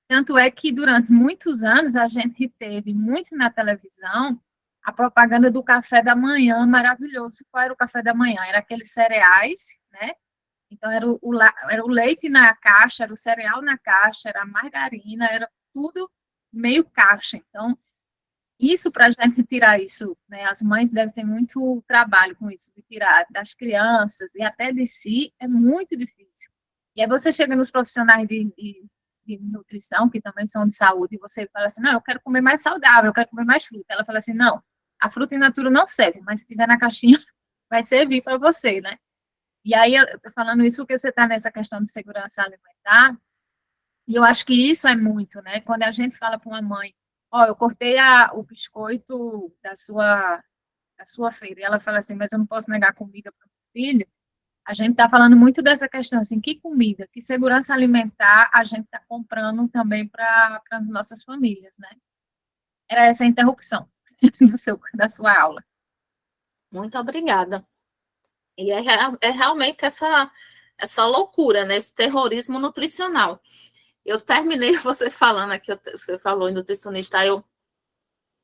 Tanto é que durante muitos anos a gente teve muito na televisão a propaganda do café da manhã maravilhoso. Qual era o café da manhã? Era aqueles cereais, né? Então era o leite na caixa, era o cereal na caixa, era a margarina, era tudo meio caixa. Então, isso, para a gente tirar isso, né, as mães devem ter muito trabalho com isso, de tirar das crianças e até de si, é muito difícil. E aí você chega nos profissionais de nutrição, que também são de saúde, e você fala assim, não, eu quero comer mais saudável, eu quero comer mais fruta. Ela fala assim, não, a fruta in natura não serve, mas se tiver na caixinha, vai servir para você, né? E aí eu estou falando isso porque você está nessa questão de segurança alimentar, e eu acho que isso é muito, né? Quando a gente fala para uma mãe, ó, eu cortei o biscoito da sua feira, e ela fala assim, mas eu não posso negar comida para o filho, a gente está falando muito dessa questão, assim, que comida, que segurança alimentar a gente está comprando também para as nossas famílias, né? Era essa a interrupção da sua aula. Muito obrigada. E é realmente essa loucura, né? Esse terrorismo nutricional. Eu terminei você falando aqui, você falou em nutricionista, eu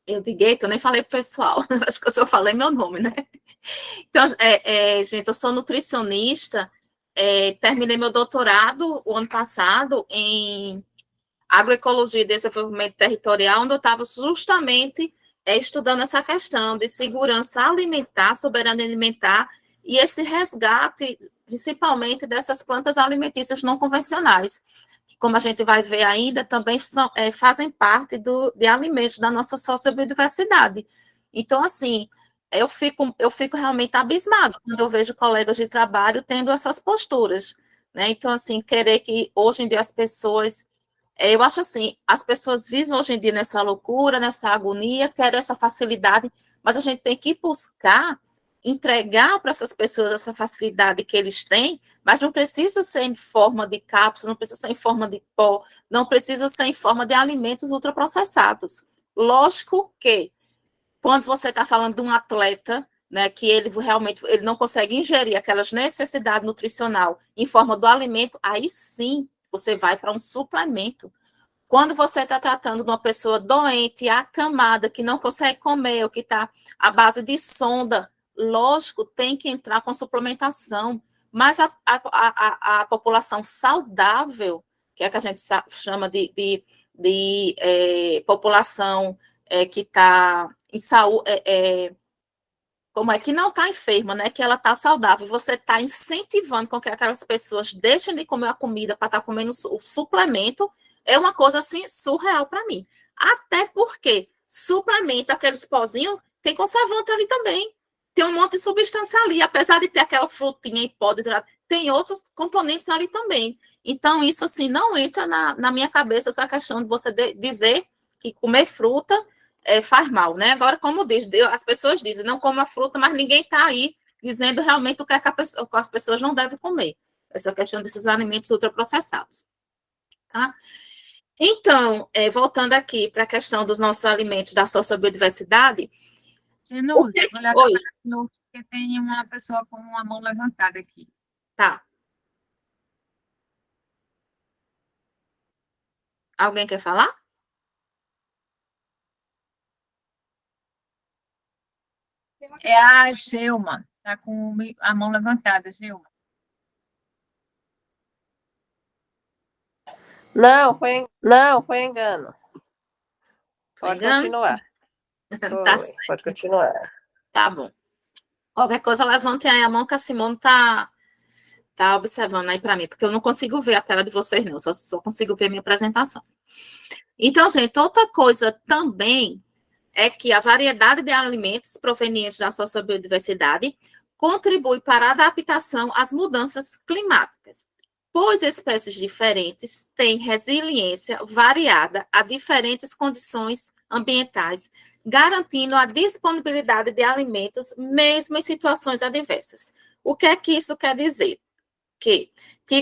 liguei, que eu nem falei pro pessoal, acho que eu só falei meu nome, né? Então, gente, eu sou nutricionista, terminei meu doutorado o ano passado em agroecologia e desenvolvimento territorial, onde eu estava justamente estudando essa questão de segurança alimentar, soberania alimentar e esse resgate, principalmente dessas plantas alimentícias não convencionais, que, como a gente vai ver ainda, também fazem parte de alimentos da nossa sociobiodiversidade. Então, assim, eu fico realmente abismado quando eu vejo colegas de trabalho tendo essas posturas, né? Então, assim, querer que hoje em dia as pessoas eu acho assim, as pessoas vivem hoje em dia nessa loucura, nessa agonia, querem essa facilidade, mas a gente tem que buscar entregar para essas pessoas essa facilidade que eles têm, mas não precisa ser em forma de cápsula, não precisa ser em forma de pó, não precisa ser em forma de alimentos ultraprocessados. Lógico que, quando você está falando de um atleta, né, que ele realmente ele não consegue ingerir aquelas necessidades nutricional em forma do alimento, aí sim você vai para um suplemento. Quando você está tratando de uma pessoa doente, acamada, que não consegue comer, ou que está à base de sonda, lógico, tem que entrar com suplementação, mas a população saudável, que é a que a gente chama de população que está em saúde, como é que não está enferma, né? Que ela está saudável. Você está incentivando com que aquelas pessoas deixem de comer a comida para estar comendo o suplemento, é uma coisa assim surreal para mim. Até porque suplemento, aqueles pozinhos, tem conservante ali também. Tem um monte de substância ali, apesar de ter aquela frutinha em pó, tem outros componentes ali também. Então, isso assim não entra na minha cabeça essa questão de você dizer que comer fruta faz mal, né? Agora, como diz, as pessoas dizem, não coma fruta, mas ninguém está aí dizendo realmente o que, as pessoas não devem comer. Essa questão desses alimentos ultraprocessados. Tá? Então, voltando aqui para a questão dos nossos alimentos da sociobiodiversidade. Genuse, vou lhe atrapalhar de novo, porque tem uma pessoa com a mão levantada aqui. Tá. Alguém quer falar? É a Gelma, está com a mão levantada, Gelma. Não, foi engano. Pode engano? continuar. Tá pode continuar. Tá bom. Qualquer coisa, levantem aí a mão que a Simone tá observando aí para mim, porque eu não consigo ver a tela de vocês, não, só consigo ver minha apresentação. Então, gente, outra coisa também é que a variedade de alimentos provenientes da sociobiodiversidade contribui para a adaptação às mudanças climáticas, pois espécies diferentes têm resiliência variada a diferentes condições ambientais, garantindo a disponibilidade de alimentos mesmo em situações adversas. O que é que isso quer dizer? Que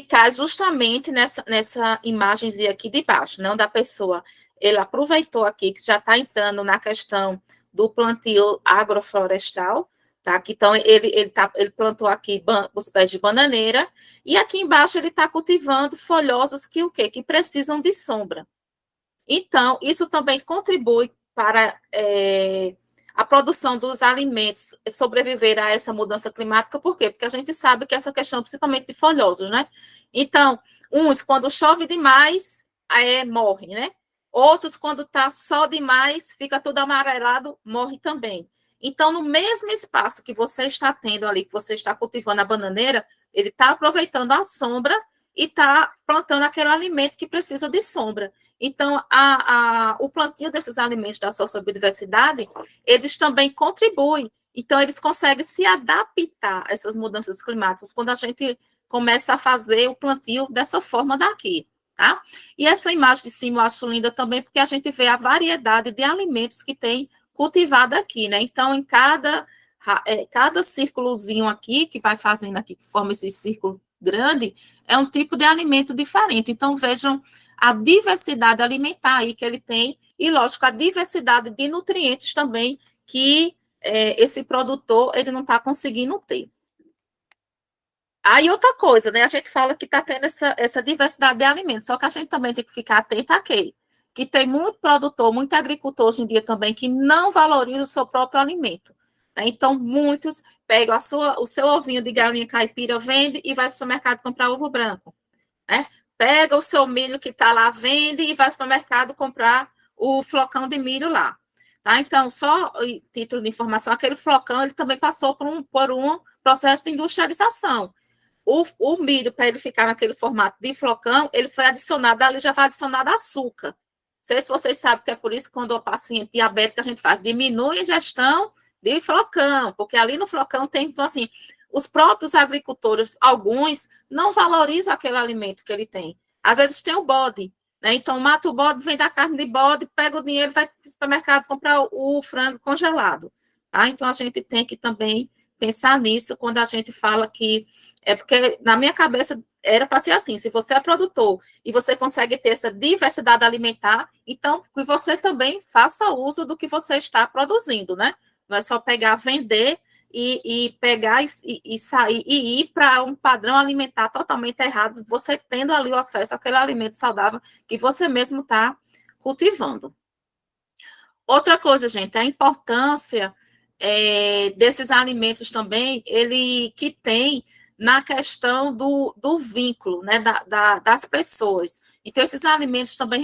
cai justamente nessa imagenzinha aqui de baixo, não da pessoa. Ele aproveitou aqui, que já está entrando na questão do plantio agroflorestal, tá? Então, ele plantou aqui os pés de bananeira, e aqui embaixo ele está cultivando folhosos que o quê? Que precisam de sombra. Então, isso também contribui para a produção dos alimentos sobreviver a essa mudança climática. Por quê? Porque a gente sabe que essa questão, principalmente de folhosos, né? Então, uns, quando chove demais, morre, né? Outros, quando está só demais, fica tudo amarelado, morre também. Então, no mesmo espaço que você está tendo ali, que você está cultivando a bananeira, ele está aproveitando a sombra e está plantando aquele alimento que precisa de sombra. Então, o plantio desses alimentos da sociobiodiversidade, eles também contribuem. Então, eles conseguem se adaptar a essas mudanças climáticas quando a gente começa a fazer o plantio dessa forma daqui, tá? E essa imagem de cima eu acho linda também, porque a gente vê a variedade de alimentos que tem cultivado aqui, né? Então, em cada círculozinho aqui, que vai fazendo aqui, que forma esse círculo grande, é um tipo de alimento diferente. Então, vejam a diversidade alimentar aí que ele tem, e, lógico, a diversidade de nutrientes também que esse produtor ele não está conseguindo ter. Aí, outra coisa, né? A gente fala que está tendo essa diversidade de alimentos, só que a gente também tem que ficar atento a quê? Que tem muito produtor, muito agricultor hoje em dia também que não valoriza o seu próprio alimento. Né? Então, muitos pegam o seu ovinho de galinha caipira, vende e vai para o supermercado comprar ovo branco. Né? Pega o seu milho que está lá, vende e vai para o mercado comprar o flocão de milho lá. Tá? Então, só título de informação, aquele flocão ele também passou por um processo de industrialização. O milho, para ele ficar naquele formato de flocão, ele foi adicionado, ali já vai adicionado açúcar. Não sei se vocês sabem que é por isso que quando o paciente diabético a gente faz, diminui a ingestão de flocão, porque ali no flocão tem, então, assim, os próprios agricultores, alguns, não valorizam aquele alimento que ele tem. Às vezes tem o bode, né? Então, mata o bode, vende a carne de bode, pega o dinheiro, vai para o supermercado comprar o frango congelado. Tá? Então, a gente tem que também pensar nisso quando a gente fala que porque na minha cabeça era para ser assim, se você é produtor e você consegue ter essa diversidade alimentar, então que você também faça uso do que você está produzindo, né? Não é só pegar, vender e pegar e sair e ir para um padrão alimentar totalmente errado, você tendo ali o acesso àquele alimento saudável que você mesmo está cultivando. Outra coisa, gente, a importância desses alimentos também, ele que tem na questão do vínculo, né, das pessoas. Então, esses alimentos também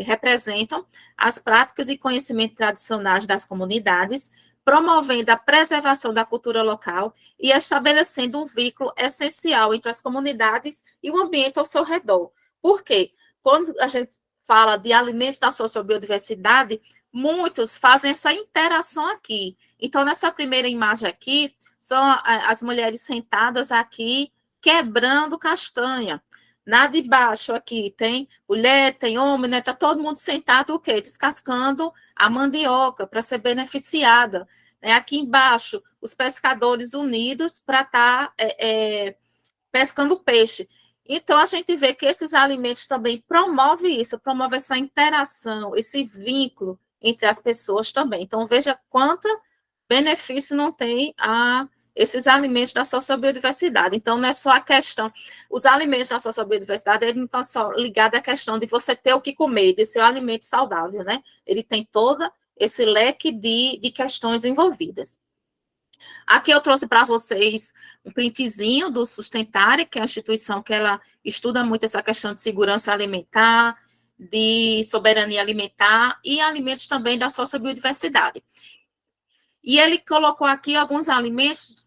representam as práticas e conhecimentos tradicionais das comunidades, promovendo a preservação da cultura local e estabelecendo um vínculo essencial entre as comunidades e o ambiente ao seu redor. Por quê? Quando a gente fala de alimentos da sociobiodiversidade, muitos fazem essa interação aqui. Então, nessa primeira imagem aqui, são as mulheres sentadas aqui, quebrando castanha. Na de baixo aqui tem mulher, tem homem, né? Está todo mundo sentado, o quê? Descascando a mandioca para ser beneficiada. Aqui embaixo, os pescadores unidos para estar pescando peixe. Então, a gente vê que esses alimentos também promovem isso, promovem essa interação, esse vínculo entre as pessoas também. Então, veja quanto benefício não tem esses alimentos da sociobiodiversidade. Então, não é só a questão, os alimentos da sociobiodiversidade, eles não estão só ligados à questão de você ter o que comer, de ser um alimento saudável, né? Ele tem todo esse leque de questões envolvidas. Aqui eu trouxe para vocês um printzinho do Sustentare, que é a instituição que ela estuda muito essa questão de segurança alimentar, de soberania alimentar e alimentos também da sociobiodiversidade. E ele colocou aqui alguns alimentos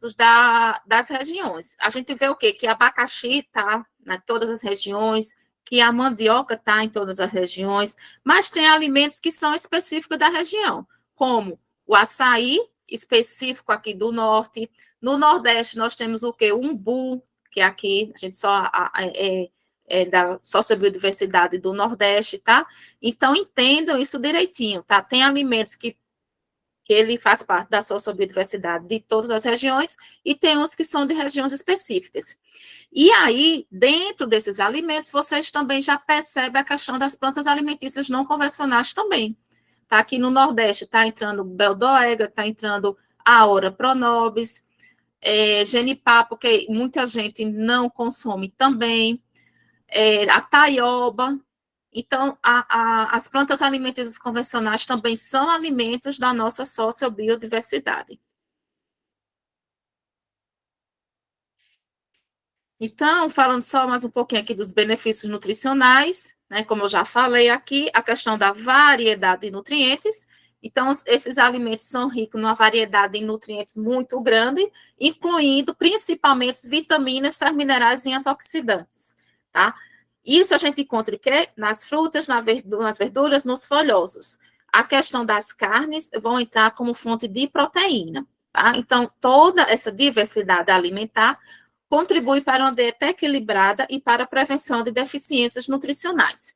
das regiões. A gente vê o quê? Que abacaxi está em todas as regiões, que a mandioca está em todas as regiões, mas tem alimentos que são específicos da região, como o açaí, específico aqui do norte. No Nordeste, nós temos o quê? O umbu, que aqui a gente só é da sociobiodiversidade do Nordeste, tá? Então, entendam isso direitinho, tá? Tem alimentos que ele faz parte da sociobiodiversidade de todas as regiões, e tem uns que são de regiões específicas. E aí, dentro desses alimentos, vocês também já percebem a questão das plantas alimentícias não convencionais também. Tá? Aqui no Nordeste está entrando Beldoega, está entrando Aura pronobis, genipapo, que muita gente não consome também, a taioba. Então, as plantas alimentícias convencionais também são alimentos da nossa sociobiodiversidade. Então, falando só mais um pouquinho aqui dos benefícios nutricionais, né, como eu já falei aqui, a questão da variedade de nutrientes. Então, esses alimentos são ricos numa variedade de nutrientes muito grande, incluindo principalmente vitaminas, sais minerais e antioxidantes, tá? Isso a gente encontra o quê? Nas frutas, nas verduras, nos folhosos. A questão das carnes vão entrar como fonte de proteína, tá? Então, toda essa diversidade alimentar contribui para uma dieta equilibrada e para a prevenção de deficiências nutricionais.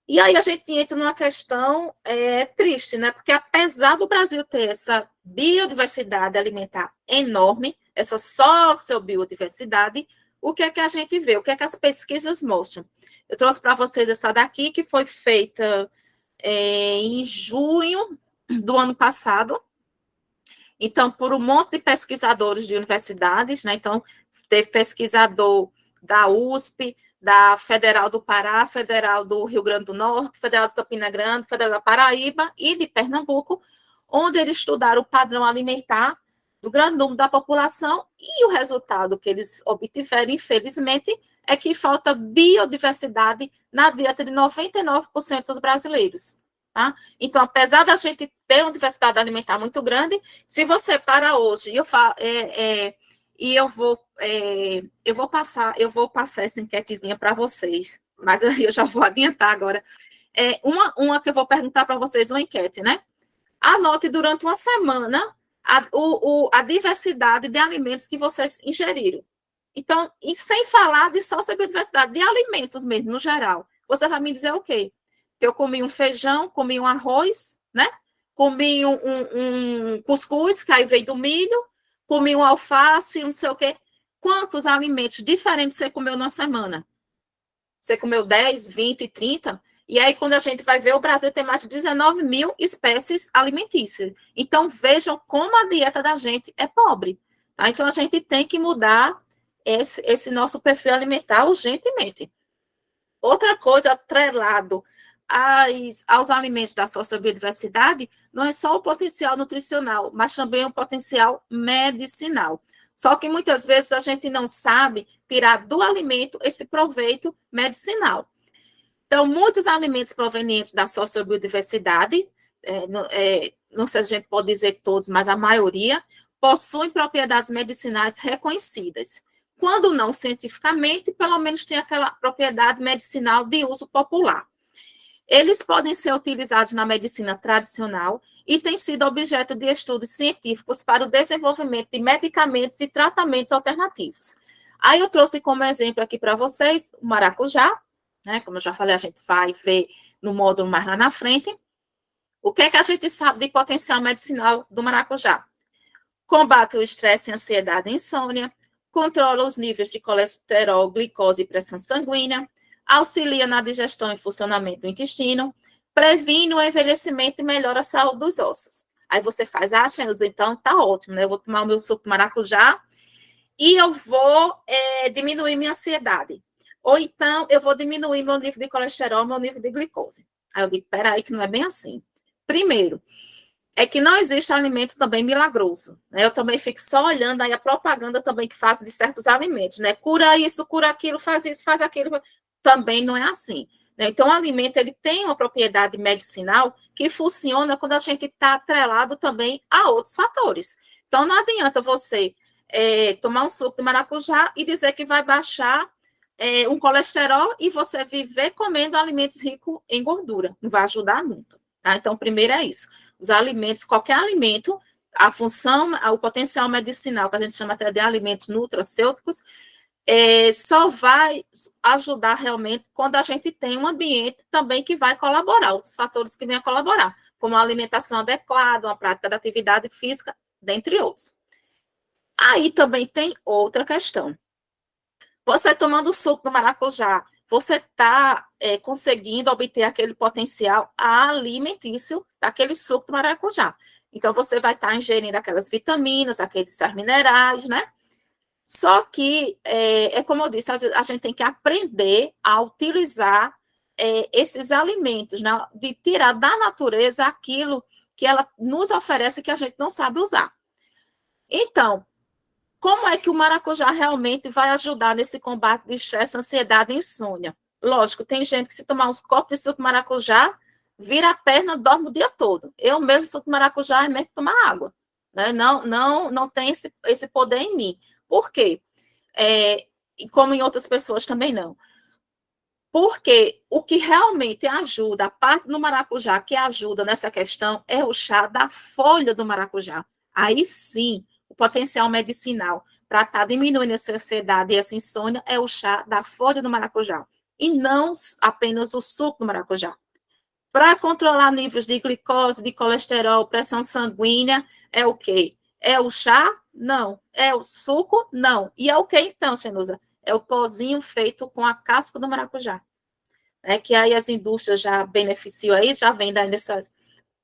E aí a gente entra numa questão triste, né? Porque apesar do Brasil ter essa biodiversidade alimentar enorme, essa sociobiodiversidade, o que é que a gente vê? O que é que as pesquisas mostram? Eu trouxe para vocês essa daqui, que foi feita em junho do ano passado. Então, por um monte de pesquisadores de universidades, né? Então, teve pesquisador da USP, da Federal do Pará, Federal do Rio Grande do Norte, Federal de Campina Grande, Federal da Paraíba e de Pernambuco, onde eles estudaram o padrão alimentar do grande número da população, e o resultado que eles obtiveram, infelizmente, é que falta biodiversidade na dieta de 99% dos brasileiros. Tá? Então, apesar da gente ter uma diversidade alimentar muito grande, se você para hoje, eu vou passar essa enquetezinha para vocês, mas eu já vou adiantar agora. Uma que eu vou perguntar para vocês, uma enquete, né? Anote durante uma semana a diversidade de alimentos que vocês ingeriram. Então, e sem falar de sociobiodiversidade, de alimentos mesmo, no geral. Você vai me dizer o quê? Que eu comi um feijão, comi um arroz, né? Comi um cuscuz, que aí veio do milho, comi um alface, não sei o quê. Quantos alimentos diferentes você comeu na semana? Você comeu 10, 20, 30? E aí, quando a gente vai ver, o Brasil tem mais de 19 mil espécies alimentícias. Então, vejam como a dieta da gente é pobre. Tá? Então, a gente tem que mudar esse nosso perfil alimentar urgentemente. Outra coisa, atrelado aos alimentos da sociobiodiversidade, não é só o potencial nutricional, mas também o potencial medicinal. Só que muitas vezes a gente não sabe tirar do alimento esse proveito medicinal. Então, muitos alimentos provenientes da sociobiodiversidade, não sei se a gente pode dizer todos, mas a maioria, possuem propriedades medicinais reconhecidas. Quando não cientificamente, pelo menos tem aquela propriedade medicinal de uso popular. Eles podem ser utilizados na medicina tradicional e têm sido objeto de estudos científicos para o desenvolvimento de medicamentos e tratamentos alternativos. Aí eu trouxe como exemplo aqui para vocês o maracujá, né? Como eu já falei, a gente vai ver no módulo mais lá na frente. O que é que a gente sabe de potencial medicinal do maracujá? Combate o estresse, ansiedade e insônia, controla os níveis de colesterol, glicose e pressão sanguínea, auxilia na digestão e funcionamento do intestino, previne o envelhecimento e melhora a saúde dos ossos. Aí você faz, então tá ótimo, né? Eu vou tomar o meu suco de maracujá e eu vou diminuir minha ansiedade. Ou então eu vou diminuir meu nível de colesterol, meu nível de glicose. Aí eu digo, peraí, que não é bem assim. Primeiro, é que não existe alimento também milagroso, né? Eu também fico só olhando aí a propaganda também que faz de certos alimentos, né? Cura isso, cura aquilo, faz isso, faz aquilo. Também não é assim, né? Então, o alimento, ele tem uma propriedade medicinal que funciona quando a gente está atrelado também a outros fatores. Então, não adianta você tomar um suco de maracujá e dizer que vai baixar um colesterol e você viver comendo alimentos ricos em gordura. Não vai ajudar nunca, tá? Então, primeiro é isso. Os alimentos, qualquer alimento, a função, o potencial medicinal, que a gente chama até de alimentos nutracêuticos, só vai ajudar realmente quando a gente tem um ambiente também que vai colaborar, outros fatores que vêm a colaborar, como a alimentação adequada, uma prática da atividade física, dentre outros. Aí também tem outra questão. Você tomando o suco do maracujá, você está conseguindo obter aquele potencial alimentício daquele suco do maracujá. Então, você vai estar ingerindo aquelas vitaminas, aqueles sais minerais, né? Só que, como eu disse, a gente tem que aprender a utilizar esses alimentos, né? De tirar da natureza aquilo que ela nos oferece que a gente não sabe usar. Então, como é que o maracujá realmente vai ajudar nesse combate de estresse, ansiedade e insônia? Lógico, tem gente que se tomar uns copos de suco de maracujá, vira a perna, dorme o dia todo. Eu mesmo, suco de maracujá, é mesmo que tomar água. Né? Não tem esse poder em mim. Por quê? E como em outras pessoas também não. Porque o que realmente ajuda, a parte do maracujá que ajuda nessa questão é o chá da folha do maracujá. Aí sim, o potencial medicinal para estar diminuindo essa ansiedade e essa insônia é o chá da folha do maracujá. E não apenas o suco do maracujá. Para controlar níveis de glicose, de colesterol, pressão sanguínea, é o quê? É o chá? Não. É o suco? Não. E é o que então, Xenusa? É o pozinho feito com a casca do maracujá. Que aí as indústrias já beneficiam aí, já vendem nessas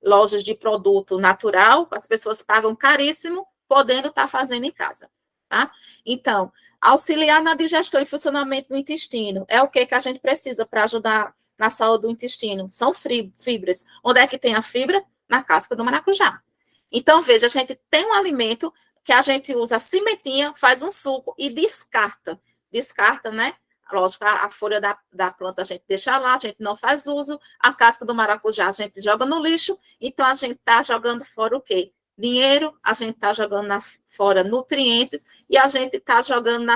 lojas de produto natural, as pessoas pagam caríssimo, podendo estar fazendo em casa, tá? Então, auxiliar na digestão e funcionamento do intestino é o que a gente precisa para ajudar na saúde do intestino. São fibras. Onde é que tem a fibra? Na casca do maracujá. Então, veja, a gente tem um alimento que a gente usa a cimentinha, faz um suco e descarta. Descarta, né? Lógico, a folha da planta a gente deixa lá, a gente não faz uso, a casca do maracujá a gente joga no lixo, então a gente está jogando fora o quê? Dinheiro, a gente está jogando fora nutrientes e a gente está jogando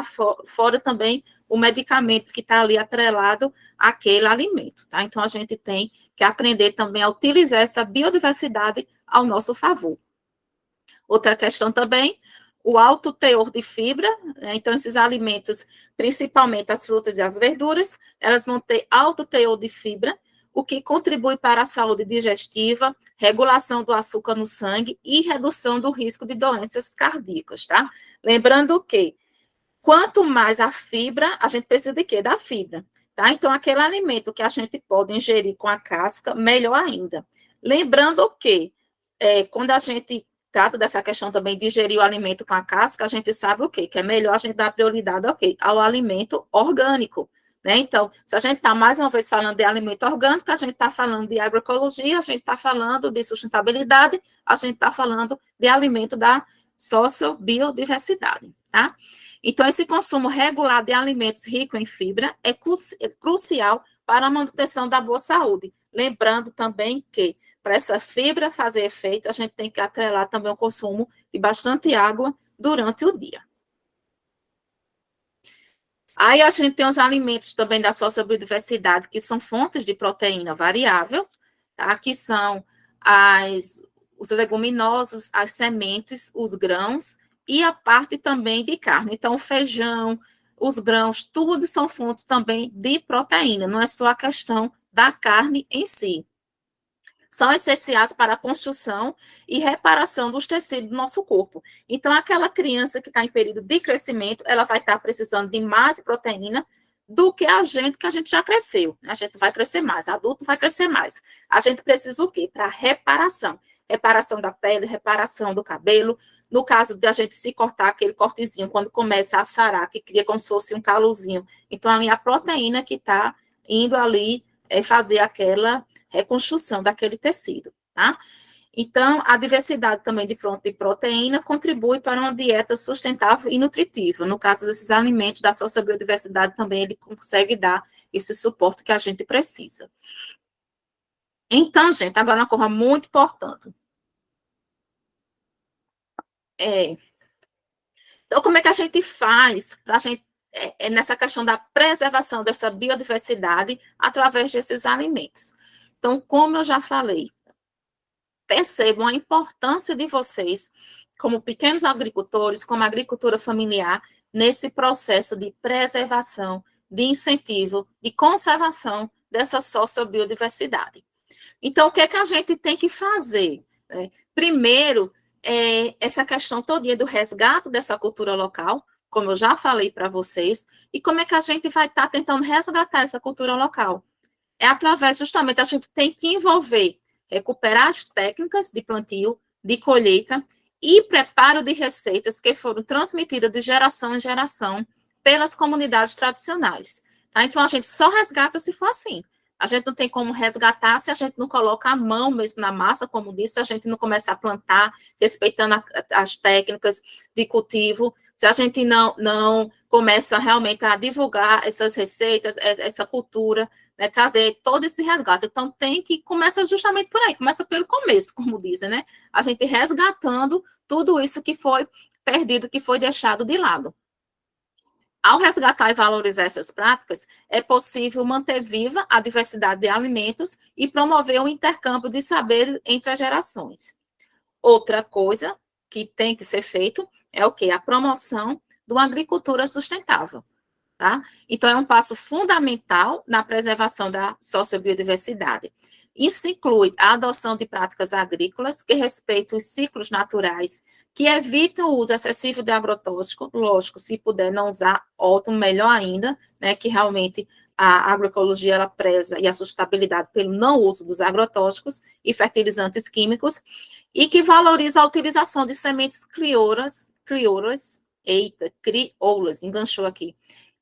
fora também o medicamento que está ali atrelado àquele alimento, tá? Então, a gente tem que aprender também a utilizar essa biodiversidade ao nosso favor. Outra questão também, o alto teor de fibra, né? Então, esses alimentos, principalmente as frutas e as verduras, elas vão ter alto teor de fibra, o que contribui para a saúde digestiva, regulação do açúcar no sangue e redução do risco de doenças cardíacas, tá? Lembrando que quanto mais a fibra, a gente precisa de quê? Da fibra, tá? Então, aquele alimento que a gente pode ingerir com a casca, melhor ainda. Lembrando que, quando a gente trata dessa questão também de ingerir o alimento com a casca, a gente sabe o quê? Que é melhor a gente dar prioridade ao alimento orgânico, né? Então, se a gente está, mais uma vez, falando de alimento orgânico, a gente está falando de agroecologia, a gente está falando de sustentabilidade, a gente está falando de alimento da sociobiodiversidade. tá? Então, esse consumo regular de alimentos ricos em fibra é crucial para a manutenção da boa saúde. Lembrando também que, para essa fibra fazer efeito, a gente tem que atrelar também o consumo de bastante água durante o dia. Aí a gente tem os alimentos também da sociobiodiversidade, que são fontes de proteína variável, tá? Que são os leguminosos, as sementes, os grãos e a parte também de carne. Então, o feijão, os grãos, tudo são fontes também de proteína, não é só a questão da carne em si. São essenciais para a construção e reparação dos tecidos do nosso corpo. Então, aquela criança que está em período de crescimento, ela vai estar precisando de mais proteína do que a gente já cresceu. A gente vai crescer mais, adulto vai crescer mais. A gente precisa o quê? Para reparação. Reparação da pele, reparação do cabelo. No caso de a gente se cortar aquele cortezinho, quando começa a sarar, que cria como se fosse um calozinho. Então, ali a proteína que está indo ali fazer aquela reconstrução daquele tecido, tá? Então, a diversidade também de fonte de proteína contribui para uma dieta sustentável e nutritiva. No caso desses alimentos da sociobiodiversidade também, ele consegue dar esse suporte que a gente precisa. Então, gente, agora uma coisa muito importante. Então, como é que a gente faz para a gente, nessa questão da preservação dessa biodiversidade através desses alimentos? Então, como eu já falei, percebam a importância de vocês, como pequenos agricultores, como agricultura familiar, nesse processo de preservação, de incentivo, de conservação dessa sociobiodiversidade. Então, o que é que a gente tem que fazer? Primeiro, essa questão todinha do resgate dessa cultura local, como eu já falei para vocês, e como é que a gente vai estar tentando resgatar essa cultura local? É através, justamente, a gente tem que envolver, recuperar as técnicas de plantio, de colheita e preparo de receitas que foram transmitidas de geração em geração pelas comunidades tradicionais. Tá? Então, a gente só resgata se for assim. A gente não tem como resgatar se a gente não coloca a mão mesmo na massa, como disse, se a gente não começa a plantar, respeitando as técnicas de cultivo, se a gente não começa realmente a divulgar essas receitas, essa cultura, né, trazer todo esse resgate. Então, tem que começa justamente por aí, começa pelo começo, como dizem, né? A gente resgatando tudo isso que foi perdido, que foi deixado de lado. Ao resgatar e valorizar essas práticas, é possível manter viva a diversidade de alimentos e promover o intercâmbio de saberes entre as gerações. Outra coisa que tem que ser feito é o quê? A promoção de uma agricultura sustentável. Tá? Então, é um passo fundamental na preservação da sociobiodiversidade. Isso inclui a adoção de práticas agrícolas que respeitam os ciclos naturais, que evitam o uso excessivo de agrotóxico, lógico, se puder não usar, ótimo, melhor ainda, né, que realmente a agroecologia ela preza e a sustentabilidade pelo não uso dos agrotóxicos e fertilizantes químicos, e que valoriza a utilização de sementes crioulas, enganchou aqui,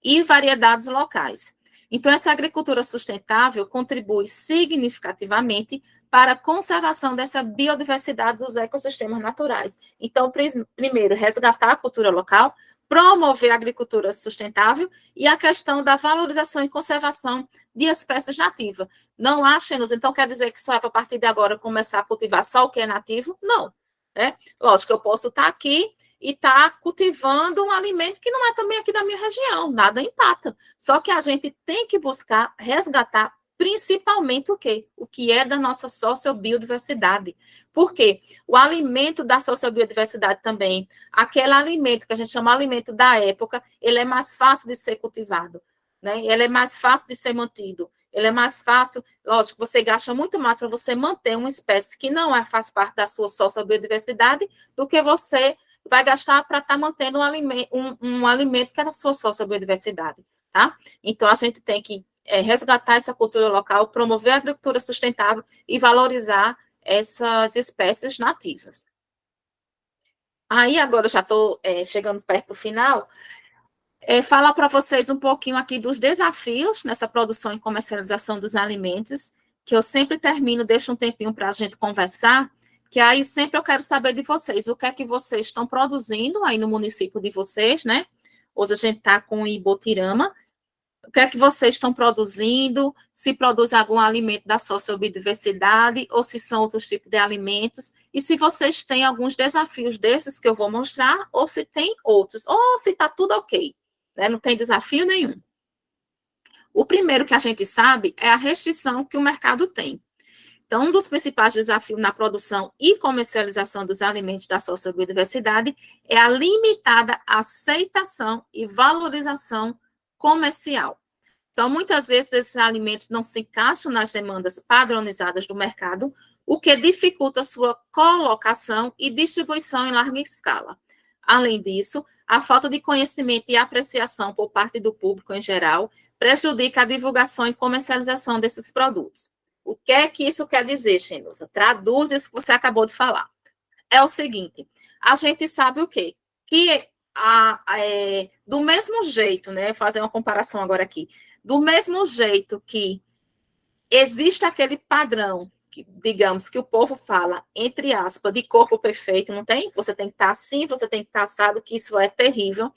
e variedades locais. Então, essa agricultura sustentável contribui significativamente para a conservação dessa biodiversidade dos ecossistemas naturais. Então, primeiro, resgatar a cultura local, promover a agricultura sustentável e a questão da valorização e conservação de espécies nativas. Não achem-nos, então quer dizer que só é para a partir de agora começar a cultivar só o que é nativo? Não. Né? Lógico, eu posso estar aqui e está cultivando um alimento que não é também aqui da minha região, nada empata. Só que a gente tem que buscar resgatar principalmente o quê? O que é da nossa sociobiodiversidade. Por quê? O alimento da sociobiodiversidade também, aquele alimento que a gente chama alimento da época, ele é mais fácil de ser cultivado, né? Ele é mais fácil de ser mantido. Ele é mais fácil, lógico, você gasta muito mais para você manter uma espécie que não faz parte da sua sociobiodiversidade do que você vai gastar para estar mantendo um alimento que é da sua sociobiodiversidade, tá? Então, a gente tem que resgatar essa cultura local, promover a agricultura sustentável e valorizar essas espécies nativas. Aí, agora, eu já estou chegando perto do final, falar para vocês um pouquinho aqui dos desafios nessa produção e comercialização dos alimentos, que eu sempre termino, deixo um tempinho para a gente conversar, que aí sempre eu quero saber de vocês, o que é que vocês estão produzindo aí no município de vocês, né? Hoje a gente está com o Ibotirama. O que é que vocês estão produzindo, se produz algum alimento da sociobiodiversidade, ou se são outros tipos de alimentos, e se vocês têm alguns desafios desses que eu vou mostrar, ou se tem outros, ou se está tudo ok, né? Não tem desafio nenhum. O primeiro que a gente sabe é a restrição que o mercado tem. Então, um dos principais desafios na produção e comercialização dos alimentos da sociobiodiversidade é a limitada aceitação e valorização comercial. Então, muitas vezes, esses alimentos não se encaixam nas demandas padronizadas do mercado, o que dificulta sua colocação e distribuição em larga escala. Além disso, a falta de conhecimento e apreciação por parte do público em geral prejudica a divulgação e comercialização desses produtos. O que é que isso quer dizer, Xenusa? Traduz isso que você acabou de falar. É o seguinte, a gente sabe o quê? Que do mesmo jeito, né? Vou fazer uma comparação agora aqui. Do mesmo jeito que existe aquele padrão, que, digamos, que o povo fala, entre aspas, de corpo perfeito, não tem? Você tem que estar assim, você tem que estar assado, que isso é terrível.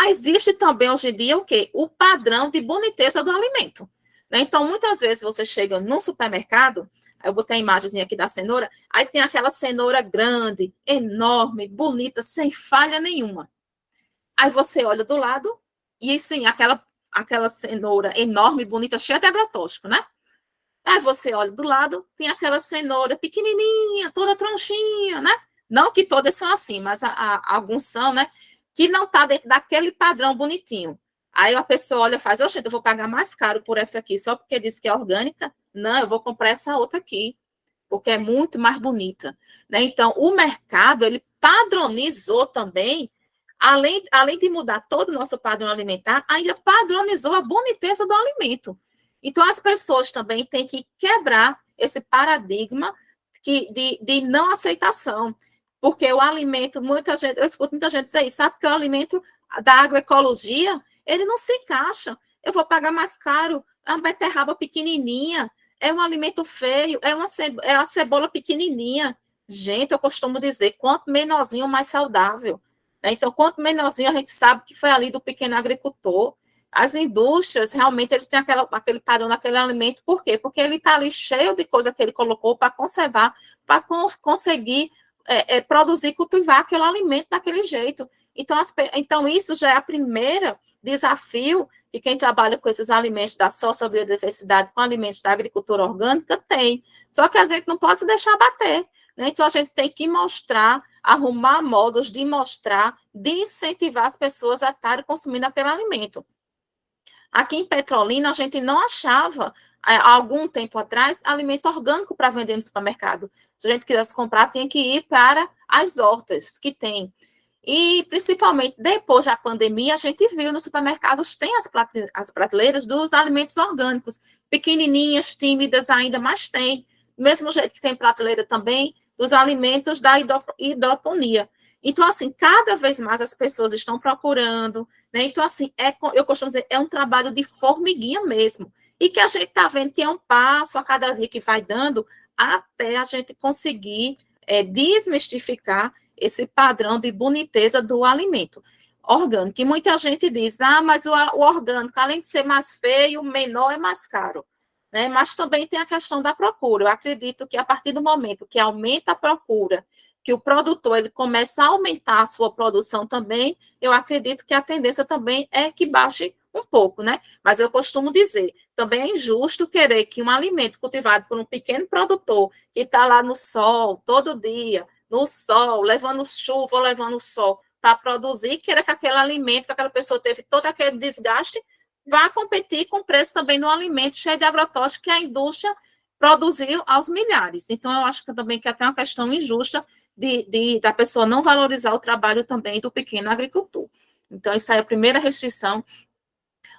Existe também, hoje em dia, o quê? O padrão de boniteza do alimento. Né? Então, muitas vezes você chega num supermercado, eu botei a imagem aqui da cenoura, aí tem aquela cenoura grande, enorme, bonita, sem falha nenhuma. Aí você olha do lado, e sim, aquela cenoura enorme, bonita, cheia de agrotóxico, né? Aí você olha do lado, tem aquela cenoura pequenininha, toda tronchinha, né? Não que todas são assim, mas alguns são, né? Que não está dentro daquele padrão bonitinho. Aí a pessoa olha e faz, oxe, eu vou pagar mais caro por essa aqui, só porque disse que é orgânica? Não, eu vou comprar essa outra aqui, porque é muito mais bonita. Né? Então, o mercado, ele padronizou também, além de mudar todo o nosso padrão alimentar, ainda padronizou a boniteza do alimento. Então, as pessoas também têm que quebrar esse paradigma de não aceitação, porque o alimento, eu escuto muita gente dizer isso, sabe que o alimento da agroecologia, ele não se encaixa, eu vou pagar mais caro, é uma beterraba pequenininha, é um alimento feio, é uma cebola pequenininha. Gente, eu costumo dizer, quanto menorzinho, mais saudável. Né? Então, quanto menorzinho, a gente sabe que foi ali do pequeno agricultor. As indústrias, realmente, eles têm aquele padrão naquele alimento, por quê? Porque ele está ali cheio de coisa que ele colocou para conservar, para conseguir produzir, cultivar aquele alimento daquele jeito. Então, isso já é a primeira desafio que quem trabalha com esses alimentos da sociobiodiversidade, com alimentos da agricultura orgânica, tem. Só que a gente não pode se deixar bater. Né? Então, a gente tem que mostrar, arrumar modos de mostrar, de incentivar as pessoas a estarem consumindo aquele alimento. Aqui em Petrolina, a gente não achava, há algum tempo atrás, alimento orgânico para vender no supermercado. Se a gente quisesse comprar, tinha que ir para as hortas que tem. E, principalmente, depois da pandemia, a gente viu nos supermercados, tem as prateleiras dos alimentos orgânicos, pequenininhas, tímidas ainda, mas tem. Do mesmo jeito que tem prateleira também dos alimentos da hidroponia. Então, assim, cada vez mais as pessoas estão procurando, né? Então, assim, eu costumo dizer, é um trabalho de formiguinha mesmo. E que a gente está vendo que é um passo a cada dia que vai dando até a gente conseguir desmistificar esse padrão de boniteza do alimento orgânico. E muita gente diz, mas o orgânico, além de ser mais feio, menor é mais caro. Né? Mas também tem a questão da procura. Eu acredito que a partir do momento que aumenta a procura, que o produtor ele começa a aumentar a sua produção também, eu acredito que a tendência também é que baixe um pouco, né? Mas eu costumo dizer, também é injusto querer que um alimento cultivado por um pequeno produtor, que está lá no sol, todo dia, no sol, levando chuva ou levando sol, para produzir, queira que aquele alimento, que aquela pessoa teve todo aquele desgaste, vá competir com o preço também do alimento cheio de agrotóxico que a indústria produziu aos milhares. Então, eu acho que também que é até uma questão injusta da pessoa não valorizar o trabalho também do pequeno agricultor. Então, isso aí é a primeira restrição.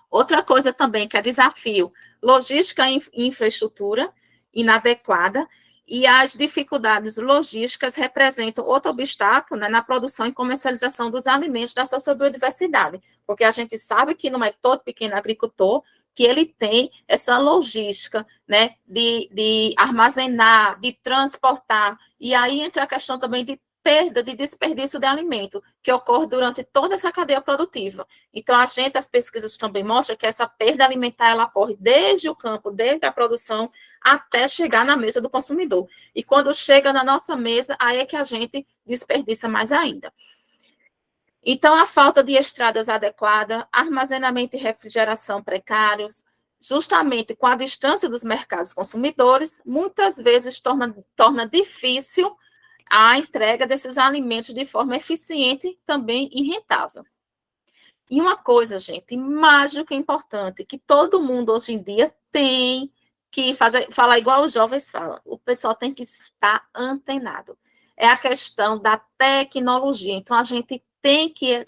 Outra coisa também que é desafio, logística e infraestrutura inadequada, e as dificuldades logísticas representam outro obstáculo, né, na produção e comercialização dos alimentos da sociobiodiversidade, porque a gente sabe que não é todo pequeno agricultor que ele tem essa logística, né, de armazenar, de transportar, e aí entra a questão também de perda, de desperdício de alimento, que ocorre durante toda essa cadeia produtiva. Então, as pesquisas também mostram que essa perda alimentar, ela ocorre desde o campo, desde a produção, até chegar na mesa do consumidor. E quando chega na nossa mesa, aí é que a gente desperdiça mais ainda. Então, a falta de estradas adequadas, armazenamento e refrigeração precários, justamente com a distância dos mercados consumidores, muitas vezes torna difícil a entrega desses alimentos de forma eficiente também e rentável. E uma coisa, gente, mais do que importante, que todo mundo hoje em dia tem que falar igual os jovens falam, o pessoal tem que estar antenado. É a questão da tecnologia. Então, a gente tem que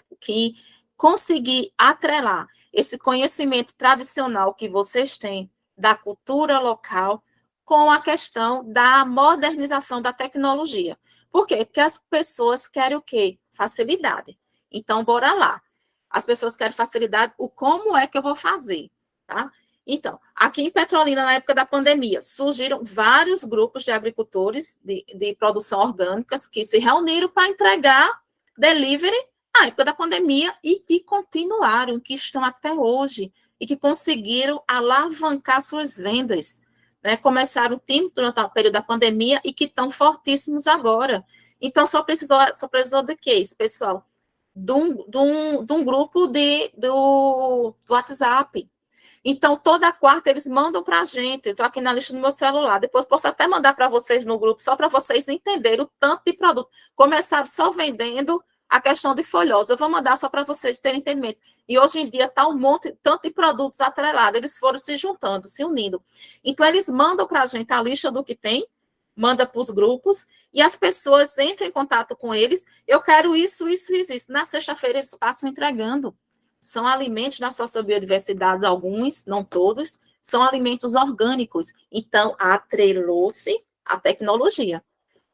conseguir atrelar esse conhecimento tradicional que vocês têm da cultura local com a questão da modernização da tecnologia. Por quê? Porque as pessoas querem o quê? Facilidade. Então, bora lá. As pessoas querem facilidade, o como é que eu vou fazer, tá? Então, aqui em Petrolina, na época da pandemia, surgiram vários grupos de agricultores de produção orgânicas que se reuniram para entregar delivery na época da pandemia e que continuaram, que estão até hoje e que conseguiram alavancar suas vendas, né? Começaram tímido durante o período da pandemia e que estão fortíssimos agora. Então, só precisou de quê, esse pessoal? De um grupo do WhatsApp. Então, toda quarta eles mandam para a gente. Eu estou aqui na lista do meu celular. Depois posso até mandar para vocês no grupo, só para vocês entenderem o tanto de produto. Começaram só vendendo a questão de folhosa. Eu vou mandar só para vocês terem entendimento. E hoje em dia está um monte, tanto de produtos atrelados. Eles foram se juntando, se unindo. Então, eles mandam para a gente a lista do que tem, manda para os grupos, e as pessoas entram em contato com eles. Eu quero isso, isso, isso, isso. Na sexta-feira, eles passam entregando. São alimentos da sociobiodiversidade, alguns, não todos, são alimentos orgânicos. Então, atrelou-se a tecnologia.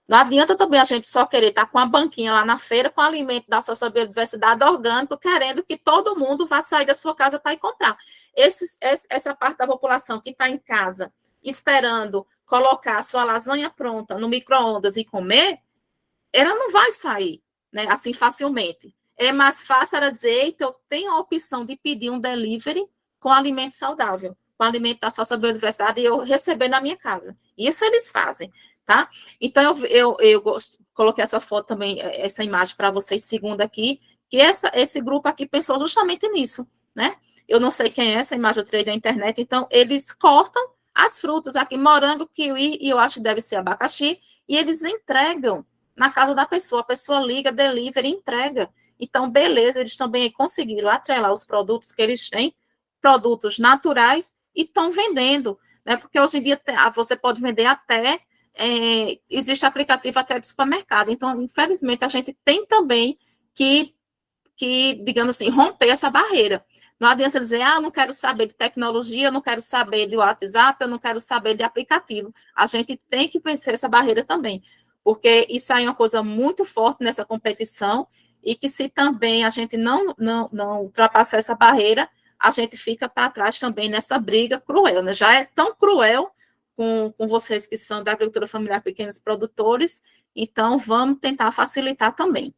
Não adianta também a gente só querer estar com a banquinha lá na feira com alimento da sociobiodiversidade orgânico, querendo que todo mundo vá sair da sua casa para ir comprar. Essa parte da população que está em casa esperando colocar a sua lasanha pronta no micro-ondas e comer, ela não vai sair, né, assim facilmente. É mais fácil ela dizer, eita, eu tenho a opção de pedir um delivery com alimento saudável, com alimento da sociobiodiversidade, e eu receber na minha casa. Isso eles fazem, tá? Então, eu coloquei essa foto também, essa imagem para vocês, segunda aqui, que esse grupo aqui pensou justamente nisso, né? Eu não sei quem é essa imagem, eu tirei da internet, então, eles cortam as frutas aqui, morango, kiwi, e eu acho que deve ser abacaxi, e eles entregam na casa da pessoa, a pessoa liga, delivery, entrega. Então, beleza, eles também conseguiram atrelar os produtos que eles têm, produtos naturais, e estão vendendo, né? Porque hoje em dia você pode vender até, existe aplicativo até de supermercado. Então, infelizmente, a gente tem também que digamos assim, romper essa barreira. Não adianta dizer, não quero saber de tecnologia, eu não quero saber de WhatsApp, eu não quero saber de aplicativo. A gente tem que vencer essa barreira também, porque isso aí é uma coisa muito forte nessa competição, e que se também a gente não ultrapassar essa barreira, a gente fica para trás também nessa briga cruel, né? Já é tão cruel com vocês que são da agricultura familiar, pequenos produtores, então vamos tentar facilitar também.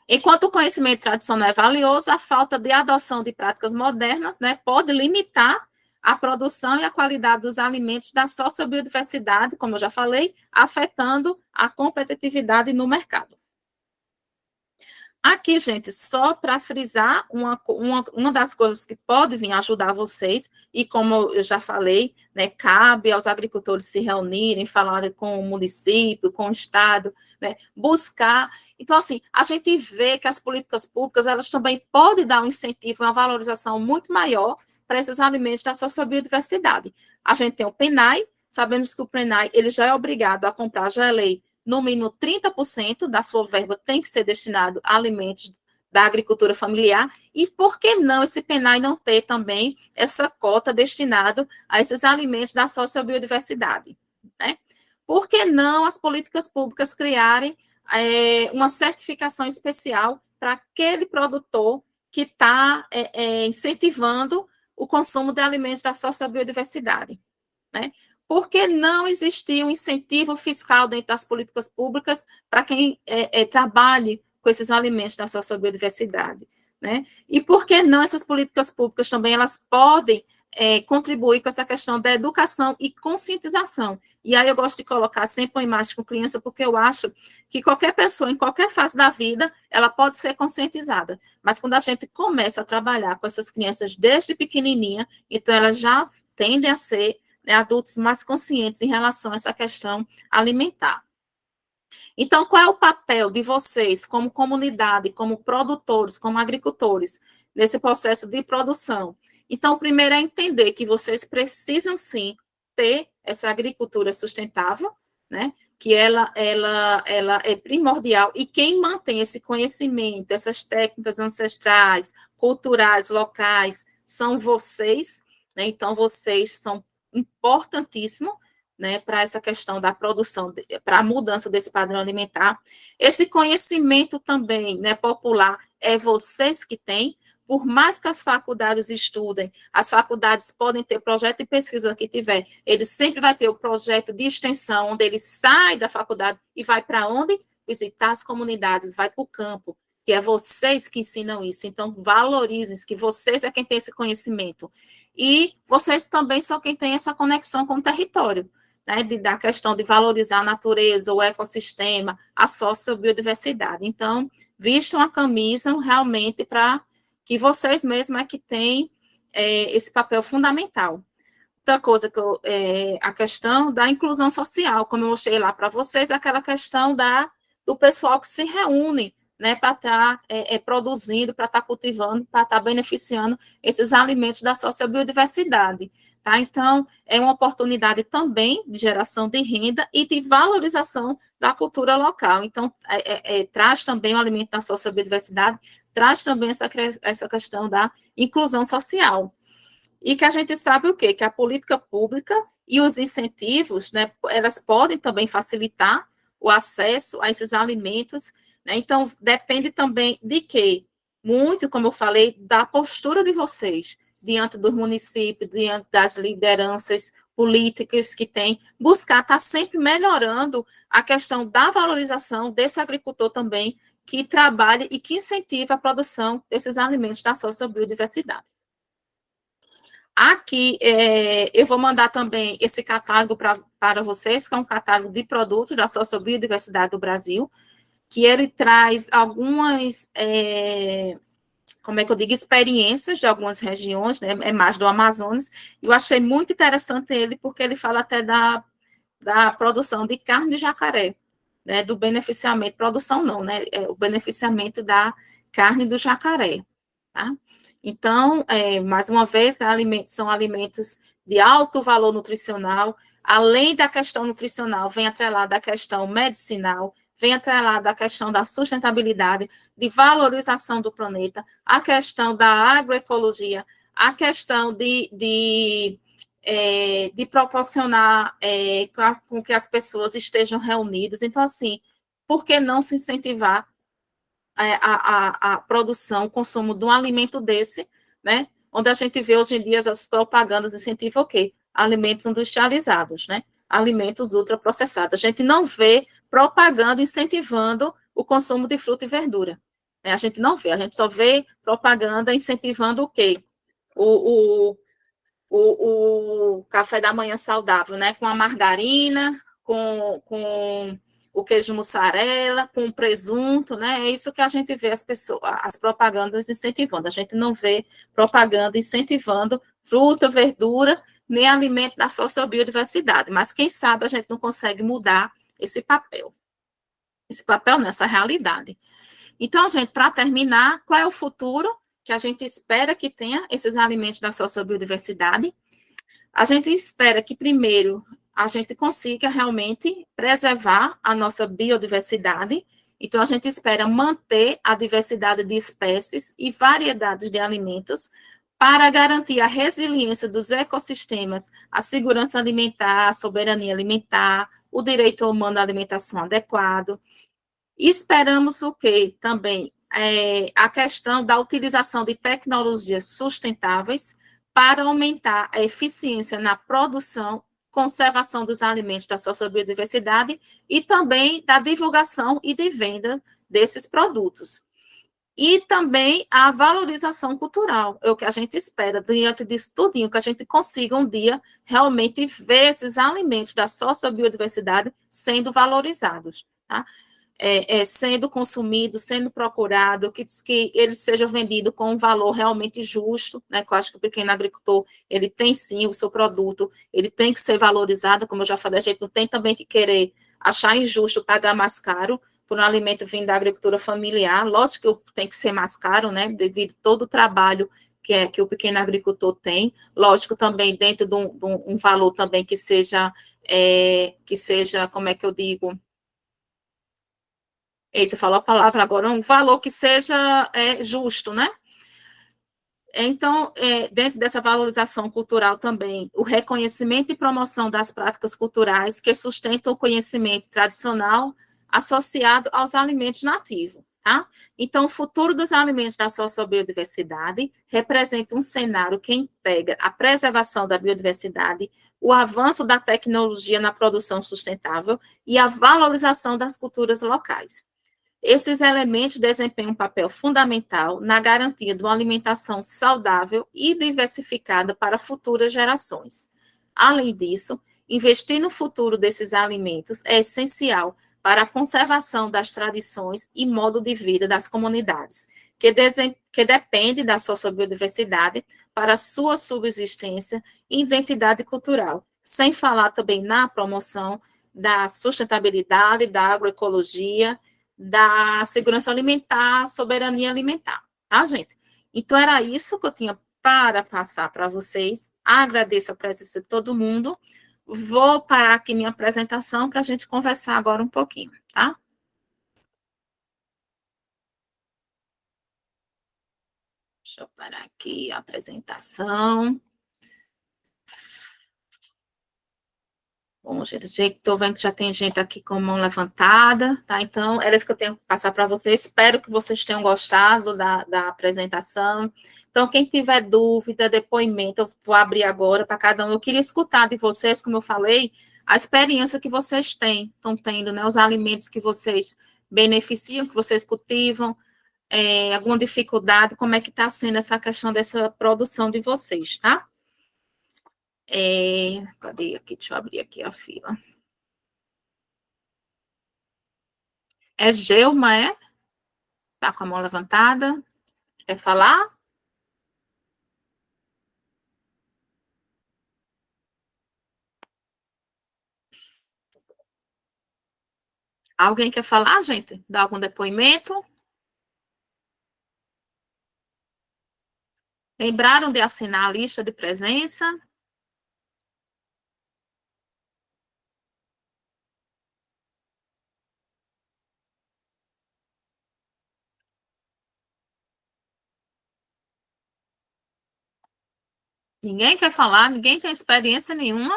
Enquanto o conhecimento tradicional é valioso, a falta de adoção de práticas modernas, né, pode limitar a produção e a qualidade dos alimentos da sociobiodiversidade, como eu já falei, afetando a competitividade no mercado. Aqui, gente, só para frisar, uma das coisas que pode vir ajudar vocês, e como eu já falei, né, cabe aos agricultores se reunirem, falarem com o município, com o Estado, né, buscar. Então, assim, a gente vê que as políticas públicas, elas também podem dar um incentivo, uma valorização muito maior para esses alimentos da sociobiodiversidade. A gente tem o PENAI, sabemos que o PENAI, ele já é obrigado a comprar, já é lei, no mínimo 30% da sua verba tem que ser destinado a alimentos da agricultura familiar, e por que não esse PENAI não ter também essa cota destinada a esses alimentos da sociobiodiversidade, né? Por que não as políticas públicas criarem uma certificação especial para aquele produtor que está incentivando o consumo de alimentos da sociobiodiversidade, né? Porque não existia um incentivo fiscal dentro das políticas públicas para quem trabalhe com esses alimentos da sociobiodiversidade, né? E por que não essas políticas públicas também, elas podem contribuir com essa questão da educação e conscientização. E aí eu gosto de colocar sempre uma imagem com criança, porque eu acho que qualquer pessoa, em qualquer fase da vida, ela pode ser conscientizada. Mas quando a gente começa a trabalhar com essas crianças desde pequenininha, então elas já tendem a ser, né, adultos mais conscientes em relação a essa questão alimentar. Então, qual é o papel de vocês, como comunidade, como produtores, como agricultores, nesse processo de produção? Então, o primeiro é entender que vocês precisam, sim, ter essa agricultura sustentável, né? Que ela é primordial, e quem mantém esse conhecimento, essas técnicas ancestrais, culturais, locais, são vocês, né? Então, vocês são importantíssimos, né, para essa questão da produção, para a mudança desse padrão alimentar. Esse conhecimento também, né, popular, é vocês que têm. Por mais que as faculdades estudem, as faculdades podem ter projeto de pesquisa que tiver, ele sempre vai ter o projeto de extensão, onde ele sai da faculdade e vai para onde? Visitar as comunidades, vai para o campo, que é vocês que ensinam isso. Então, valorizem que vocês é quem tem esse conhecimento. E vocês também são quem tem essa conexão com o território, né, da questão de valorizar a natureza, o ecossistema, a sociobiodiversidade. Então, vistam a camisa realmente para que vocês mesmos é que têm esse papel fundamental. Outra coisa, a questão da inclusão social, como eu mostrei lá para vocês, aquela questão do pessoal que se reúne, né, para estar produzindo, para estar cultivando, para estar beneficiando esses alimentos da sociobiodiversidade. Tá? Então, é uma oportunidade também de geração de renda e de valorização da cultura local. Então, traz também o alimento da sociobiodiversidade, traz também essa questão da inclusão social. E que a gente sabe o quê? Que a política pública e os incentivos, né, elas podem também facilitar o acesso a esses alimentos, né? Então, depende também de quê? Muito, como eu falei, da postura de vocês, diante dos municípios, diante das lideranças políticas que tem, buscar estar sempre melhorando a questão da valorização desse agricultor também, que trabalha e que incentiva a produção desses alimentos da sociobiodiversidade. Aqui, eu vou mandar também esse catálogo para vocês, que é um catálogo de produtos da sociobiodiversidade do Brasil, que ele traz algumas, como é que eu digo, experiências de algumas regiões, né, é mais do Amazonas. Eu achei muito interessante ele, porque ele fala até da produção de carne de jacaré, né, do beneficiamento, produção não, né, o beneficiamento da carne do jacaré, tá? Então, mais uma vez, são alimentos de alto valor nutricional, além da questão nutricional, vem atrelada a questão medicinal, vem atrelada a questão da sustentabilidade, de valorização do planeta, a questão da agroecologia, a questão de proporcionar com que as pessoas estejam reunidas. Então, assim, por que não se incentivar a produção, o consumo de um alimento desse, né? Onde a gente vê hoje em dia as propagandas incentivam o quê? Alimentos industrializados, né? Alimentos ultraprocessados. A gente não vê propaganda incentivando o consumo de fruta e verdura, né? A gente não vê, a gente só vê propaganda incentivando o quê? O café da manhã saudável, né? Com a margarina, com o queijo mussarela, com o presunto, né? É isso que a gente vê as propagandas incentivando. A gente não vê propaganda incentivando fruta, verdura, nem alimento da sociobiodiversidade. Mas quem sabe a gente não consegue mudar esse papel. Esse papel nessa realidade. Então, gente, para terminar, qual é o futuro que a gente espera que tenha esses alimentos da sociobiodiversidade? A gente espera que, primeiro, a gente consiga realmente preservar a nossa biodiversidade. Então, a gente espera manter a diversidade de espécies e variedades de alimentos para garantir a resiliência dos ecossistemas, a segurança alimentar, a soberania alimentar, o direito humano à alimentação adequado. Esperamos o quê? Também a questão da utilização de tecnologias sustentáveis para aumentar a eficiência na produção, conservação dos alimentos da sociobiodiversidade e também da divulgação e de venda desses produtos. E também a valorização cultural, é o que a gente espera, diante disso tudinho, que a gente consiga um dia realmente ver esses alimentos da sociobiodiversidade sendo valorizados, tá? Sendo consumido, sendo procurado, que eles sejam vendidos com um valor realmente justo, né? Que eu acho que o pequeno agricultor, ele tem sim o seu produto, ele tem que ser valorizado, como eu já falei, a gente não tem também que querer achar injusto pagar mais caro por um alimento vindo da agricultura familiar, lógico que tem que ser mais caro, né? Devido a todo o trabalho que o pequeno agricultor tem, lógico também dentro de um valor também que seja, como é que eu digo, eita, falou a palavra agora, um valor que seja justo, né? Então, dentro dessa valorização cultural também, o reconhecimento e promoção das práticas culturais que sustentam o conhecimento tradicional associado aos alimentos nativos, tá? Então, o futuro dos alimentos da sociobiodiversidade representa um cenário que integra a preservação da biodiversidade, o avanço da tecnologia na produção sustentável e a valorização das culturas locais. Esses elementos desempenham um papel fundamental na garantia de uma alimentação saudável e diversificada para futuras gerações. Além disso, investir no futuro desses alimentos é essencial para a conservação das tradições e modo de vida das comunidades, que depende da sociobiodiversidade para sua subsistência e identidade cultural, sem falar também na promoção da sustentabilidade, da agroecologia, da segurança alimentar, soberania alimentar, tá, gente? Então, era isso que eu tinha para passar para vocês. Agradeço a presença de todo mundo. Vou parar aqui minha apresentação para a gente conversar agora um pouquinho, tá? Deixa eu parar aqui a apresentação. Bom, gente, estou vendo que já tem gente aqui com a mão levantada, tá? Então, era isso que eu tenho que passar para vocês. Espero que vocês tenham gostado da apresentação. Então, quem tiver dúvida, depoimento, eu vou abrir agora para cada um. Eu queria escutar de vocês, como eu falei, a experiência que vocês estão tendo, né? Os alimentos que vocês beneficiam, que vocês cultivam, alguma dificuldade, como é que está sendo essa questão dessa produção de vocês, tá? Cadê aqui? Deixa eu abrir aqui a fila. É Gelma, é? Tá com a mão levantada? Quer falar? Alguém quer falar, gente? Dar algum depoimento? Lembraram de assinar a lista de presença? Ninguém quer falar? Ninguém tem experiência nenhuma?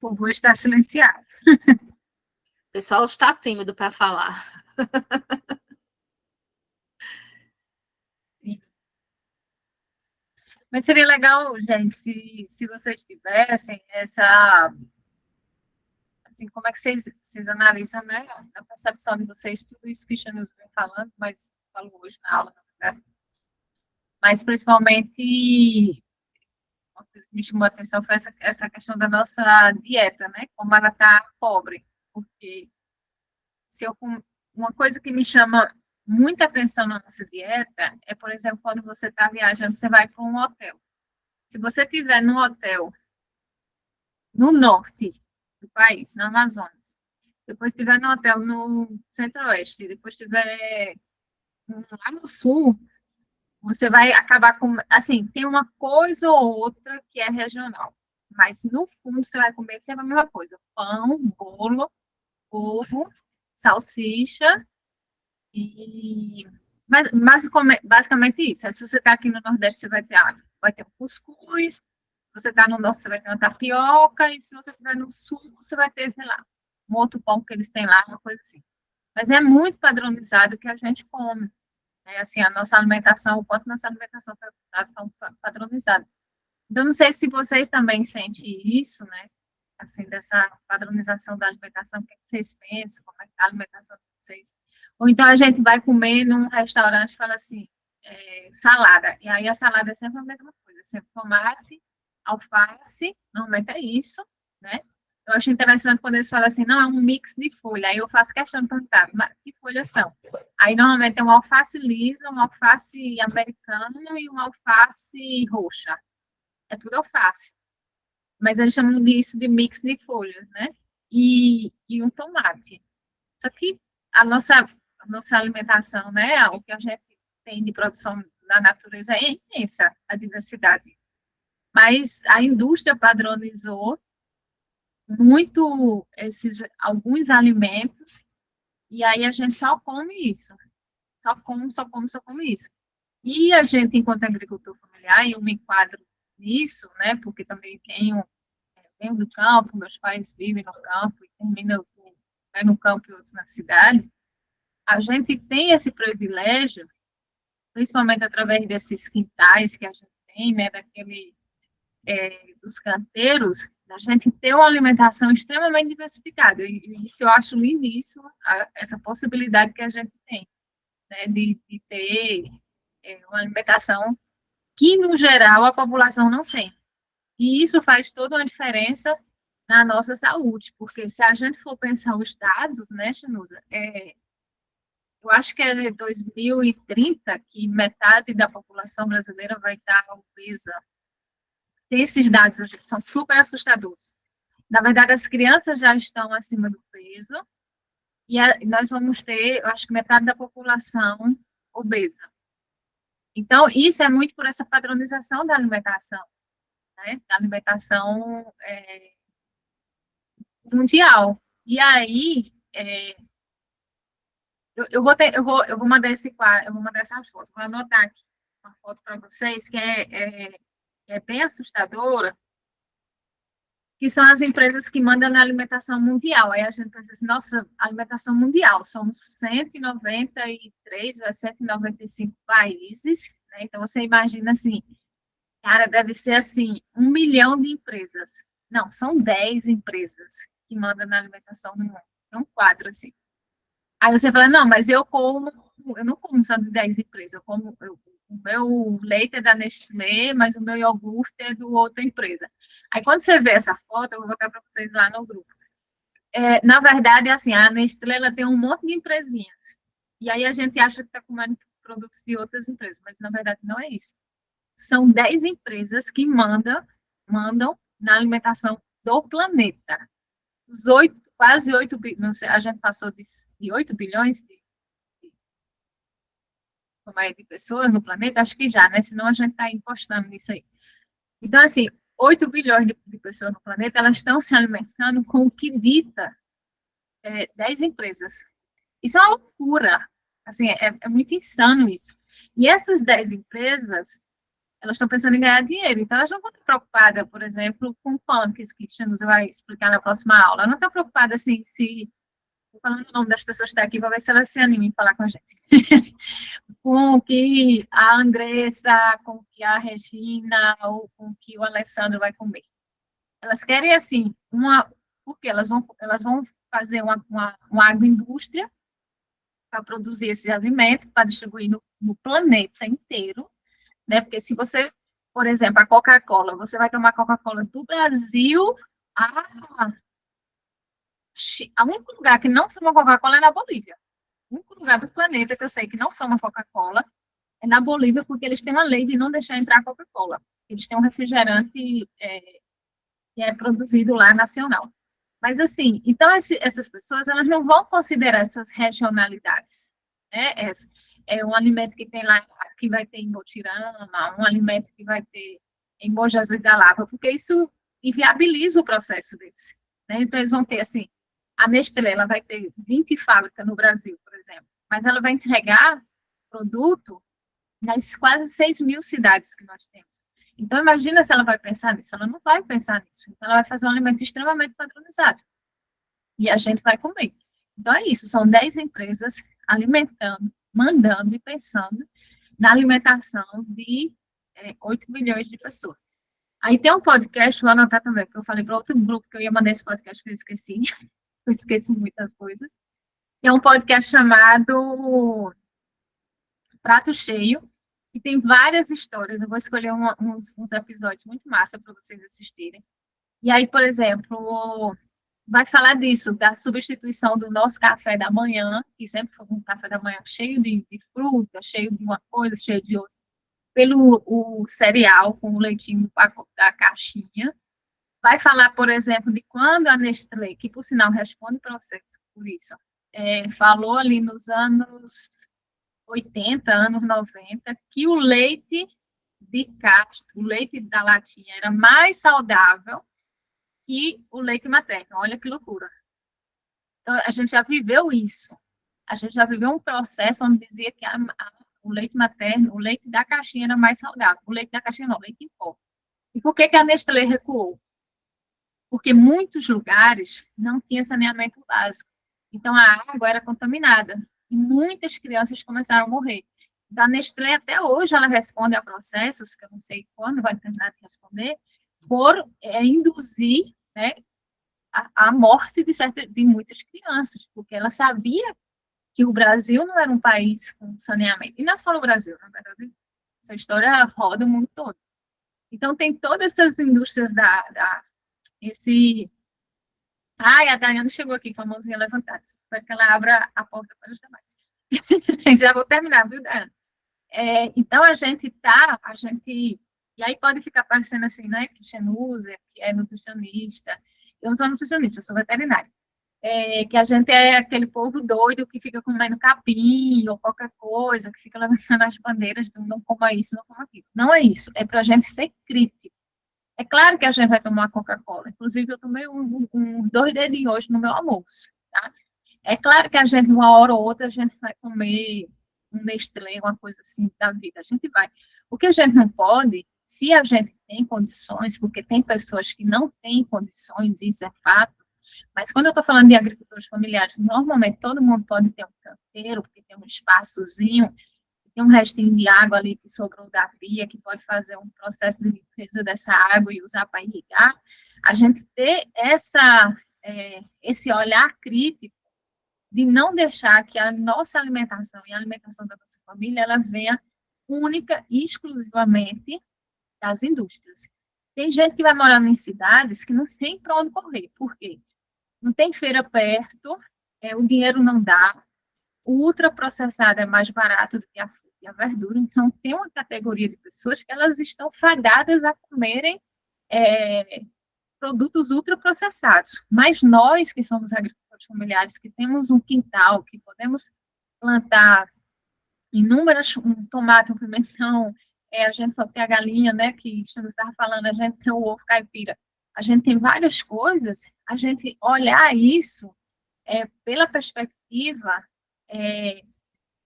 O povo está silenciado. O pessoal está tímido para falar. Sim. Mas seria legal, gente, se vocês tivessem essa, assim, como é que vocês analisam, né, a percepção de vocês, tudo isso que a nos vem falando, mas falo hoje na aula, na verdade. Mas, principalmente, uma coisa que me chamou a atenção foi essa questão da nossa dieta, né, como ela está pobre, porque se eu, uma coisa que me chama muita atenção na nossa dieta é, por exemplo, quando você está viajando, você vai para um hotel. Se você estiver num hotel no norte do país, na Amazonas, depois estiver no hotel no centro-oeste, depois estiver lá no sul, você vai acabar com, assim, tem uma coisa ou outra que é regional, mas no fundo você vai comer sempre a mesma coisa: pão, bolo, ovo, salsicha e mas basicamente isso. Se você está aqui no Nordeste, você vai ter um cuscuz, Se você está no norte, você vai ter uma tapioca, e se você estiver no sul, você vai ter, sei lá, um outro pão que eles têm lá, uma coisa assim. Mas é muito padronizado o que a gente come. Né? Assim, a nossa alimentação, o quanto nossa alimentação está tão padronizada. Então, não sei se vocês também sentem isso, né? Assim, dessa padronização da alimentação, o que vocês pensam, como é que tá a alimentação de vocês. Ou então a gente vai comer num restaurante e fala assim, salada, e aí a salada é sempre a mesma coisa, sempre tomate, alface, normalmente é isso, né? Eu acho interessante quando eles falam assim, não, é um mix de folha, aí eu faço questão de perguntar, mas que folhas são? Aí normalmente é uma alface lisa, uma alface americana e uma alface roxa. É tudo alface. Mas eles chamam disso de mix de folhas, né? E um tomate. Só que a nossa alimentação, né? O que a gente tem de produção na natureza é imensa, a diversidade. Mas a indústria padronizou muito alguns alimentos, e aí a gente só come isso. Só come isso. E a gente, enquanto agricultor familiar, eu me enquadro nisso, né? Porque também venho do campo, meus pais vivem no campo, e terminam no campo e outros na cidade. A gente tem esse privilégio, principalmente através desses quintais que a gente tem, né? Dos canteiros, a gente ter uma alimentação extremamente diversificada. E isso eu acho lindíssimo, essa possibilidade que a gente tem, né, de ter uma alimentação que, no geral, a população não tem. E isso faz toda uma diferença na nossa saúde, porque se a gente for pensar os dados, né, Chanuza, eu acho que é 2030 que metade da população brasileira vai estar obesa. Esses dados são super assustadores. Na verdade, as crianças já estão acima do peso e nós vamos ter, eu acho que metade da população obesa. Então, isso é muito por essa padronização da alimentação, né? Da alimentação mundial. E aí, eu vou mandar esse quadro, eu vou mandar essa foto, vou anotar aqui uma foto para vocês que é bem assustadora, que são as empresas que mandam na alimentação mundial. Aí a gente pensa assim, nossa, alimentação mundial, são 193 ou 195 países, né? Então você imagina assim, cara, deve ser assim, 1 milhão de empresas. Não, são 10 empresas que mandam na alimentação no mundo. É um quadro assim. Aí você fala, não, mas eu não como só de 10 empresas, o meu leite é da Nestlé, mas o meu iogurte é de outra empresa. Aí quando você vê essa foto, eu vou botar para vocês lá no grupo. Na verdade, assim, a Nestlé ela tem um monte de empresinhas. E aí a gente acha que está comendo produtos de outras empresas, mas na verdade não é isso. São 10 empresas que mandam na alimentação do planeta. Quase 8 bilhões, a gente passou de 8 bilhões de pessoas no planeta, acho que já, né? Senão a gente está encostando nisso aí. Então, assim, 8 bilhões de pessoas no planeta, elas estão se alimentando com o que dita 10 empresas. Isso é uma loucura. Assim, é muito insano isso. E essas 10 empresas, elas estão pensando em ganhar dinheiro. Então, elas não vão estar preocupadas, por exemplo, com punks, que a gente vai explicar na próxima aula. Elas não estão preocupadas, assim, Estou falando o nome das pessoas que estão aqui, para ver se elas se animem a falar com a gente. Com o que a Andressa, com o que a Regina, ou com o que o Alessandro vai comer. Elas querem, assim, porque elas vão fazer uma agroindústria para produzir esses alimentos, para distribuir no planeta inteiro, né? Porque se você, por exemplo, a Coca-Cola, você vai tomar Coca-Cola do Brasil o único lugar que não toma Coca-Cola é na Bolívia. O único lugar do planeta que eu sei que não toma Coca-Cola é na Bolívia, porque eles têm uma lei de não deixar entrar Coca-Cola. Eles têm um refrigerante que é produzido lá, nacional. Mas, assim, então, essas pessoas, elas não vão considerar essas regionalidades. Né? É um alimento que tem lá, que vai ter em Botirama, um alimento que vai ter em Bom Jesus da Lapa, porque isso inviabiliza o processo deles. Né? Então, eles vão ter, assim, a Nestlé, ela vai ter 20 fábricas no Brasil, por exemplo, mas ela vai entregar produto nas quase 6 mil cidades que nós temos. Então, imagina se ela vai pensar nisso. Ela não vai pensar nisso. Então, ela vai fazer um alimento extremamente padronizado. E a gente vai comer. Então, é isso. São 10 empresas alimentando, mandando e pensando na alimentação de 8 milhões de pessoas. Aí tem um podcast, vou anotar também, porque eu falei para outro grupo que eu ia mandar esse podcast que eu esqueci. Eu esqueço muitas coisas. É um podcast chamado Prato Cheio, que tem várias histórias. Eu vou escolher uns episódios muito massa para vocês assistirem. E aí, por exemplo, vai falar disso, da substituição do nosso café da manhã, que sempre foi um café da manhã cheio de fruta, cheio de uma coisa, cheio de outra, pelo o cereal com o leitinho da caixinha. Vai falar, por exemplo, de quando a Nestlé, que por sinal responde processo por isso, falou ali nos anos 80, anos 90, que o leite de caixa, o leite da latinha era mais saudável que o leite materno. Olha que loucura. Então, a gente já viveu isso. A gente já viveu um processo onde dizia que o leite materno, o leite da caixinha era mais saudável. O leite da caixinha não, o leite em pó. E por que a Nestlé recuou? Porque muitos lugares não tinha saneamento básico. Então, a água era contaminada. E muitas crianças começaram a morrer. Então, a Nestlé, até hoje, ela responde a processos, que eu não sei quando vai terminar de responder, por induzir, né, a morte de muitas crianças, porque ela sabia que o Brasil não era um país com saneamento. E não é só no Brasil, na verdade, essa história roda o mundo todo. Então, tem todas essas indústrias Ai, a Daiane chegou aqui com a mãozinha levantada. Espero que ela abra a porta para os demais. Já vou terminar, viu, Daiane? Então, e aí pode ficar parecendo assim, né, que user, que é nutricionista. Eu não sou nutricionista, eu sou veterinária. Que a gente é aquele povo doido que fica comendo capim ou qualquer coisa, que fica levantando as bandeiras do não coma isso, não coma aquilo. Não é isso, é para a gente ser crítico. É claro que a gente vai tomar Coca-Cola. Inclusive, eu tomei 2 dedinhos hoje no meu almoço, tá? É claro que a gente, uma hora ou outra, a gente vai comer um Nestlé, uma coisa assim da vida. A gente vai. O que a gente não pode, se a gente tem condições, porque tem pessoas que não têm condições, isso é fato, mas quando eu estou falando de agricultores familiares, normalmente todo mundo pode ter um canteiro, porque tem um espaçozinho, tem um restinho de água ali que sobrou da pia, que pode fazer um processo de limpeza dessa água e usar para irrigar. A gente ter esse olhar crítico de não deixar que a nossa alimentação e a alimentação da nossa família, ela venha única e exclusivamente das indústrias. Tem gente que vai morando em cidades que não tem para onde correr. Por quê? Não tem feira perto, o dinheiro não dá, o ultraprocessado é mais barato do que a fruta e a verdura, então tem uma categoria de pessoas que elas estão fadadas a comerem produtos ultraprocessados. Mas nós, que somos agricultores familiares, que temos um quintal, que podemos plantar inúmeras, um tomate, um pimentão, a gente só tem a galinha, né, que estava falando, a gente tem o ovo caipira, a gente tem várias coisas, a gente olhar isso pela perspectiva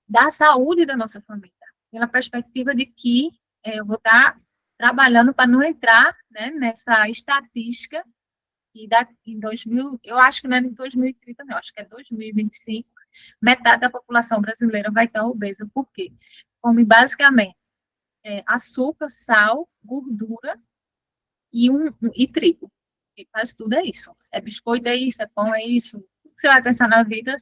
da saúde da nossa família, pela perspectiva de que eu vou estar trabalhando para não entrar, né, nessa estatística e em 2000, eu acho que não é em 2030, não, acho que é 2025, metade da população brasileira vai estar obesa. Por quê? Come basicamente açúcar, sal, gordura e trigo. E quase tudo é isso. É biscoito, é isso, é pão, é isso. Tudo que você vai pensar na vida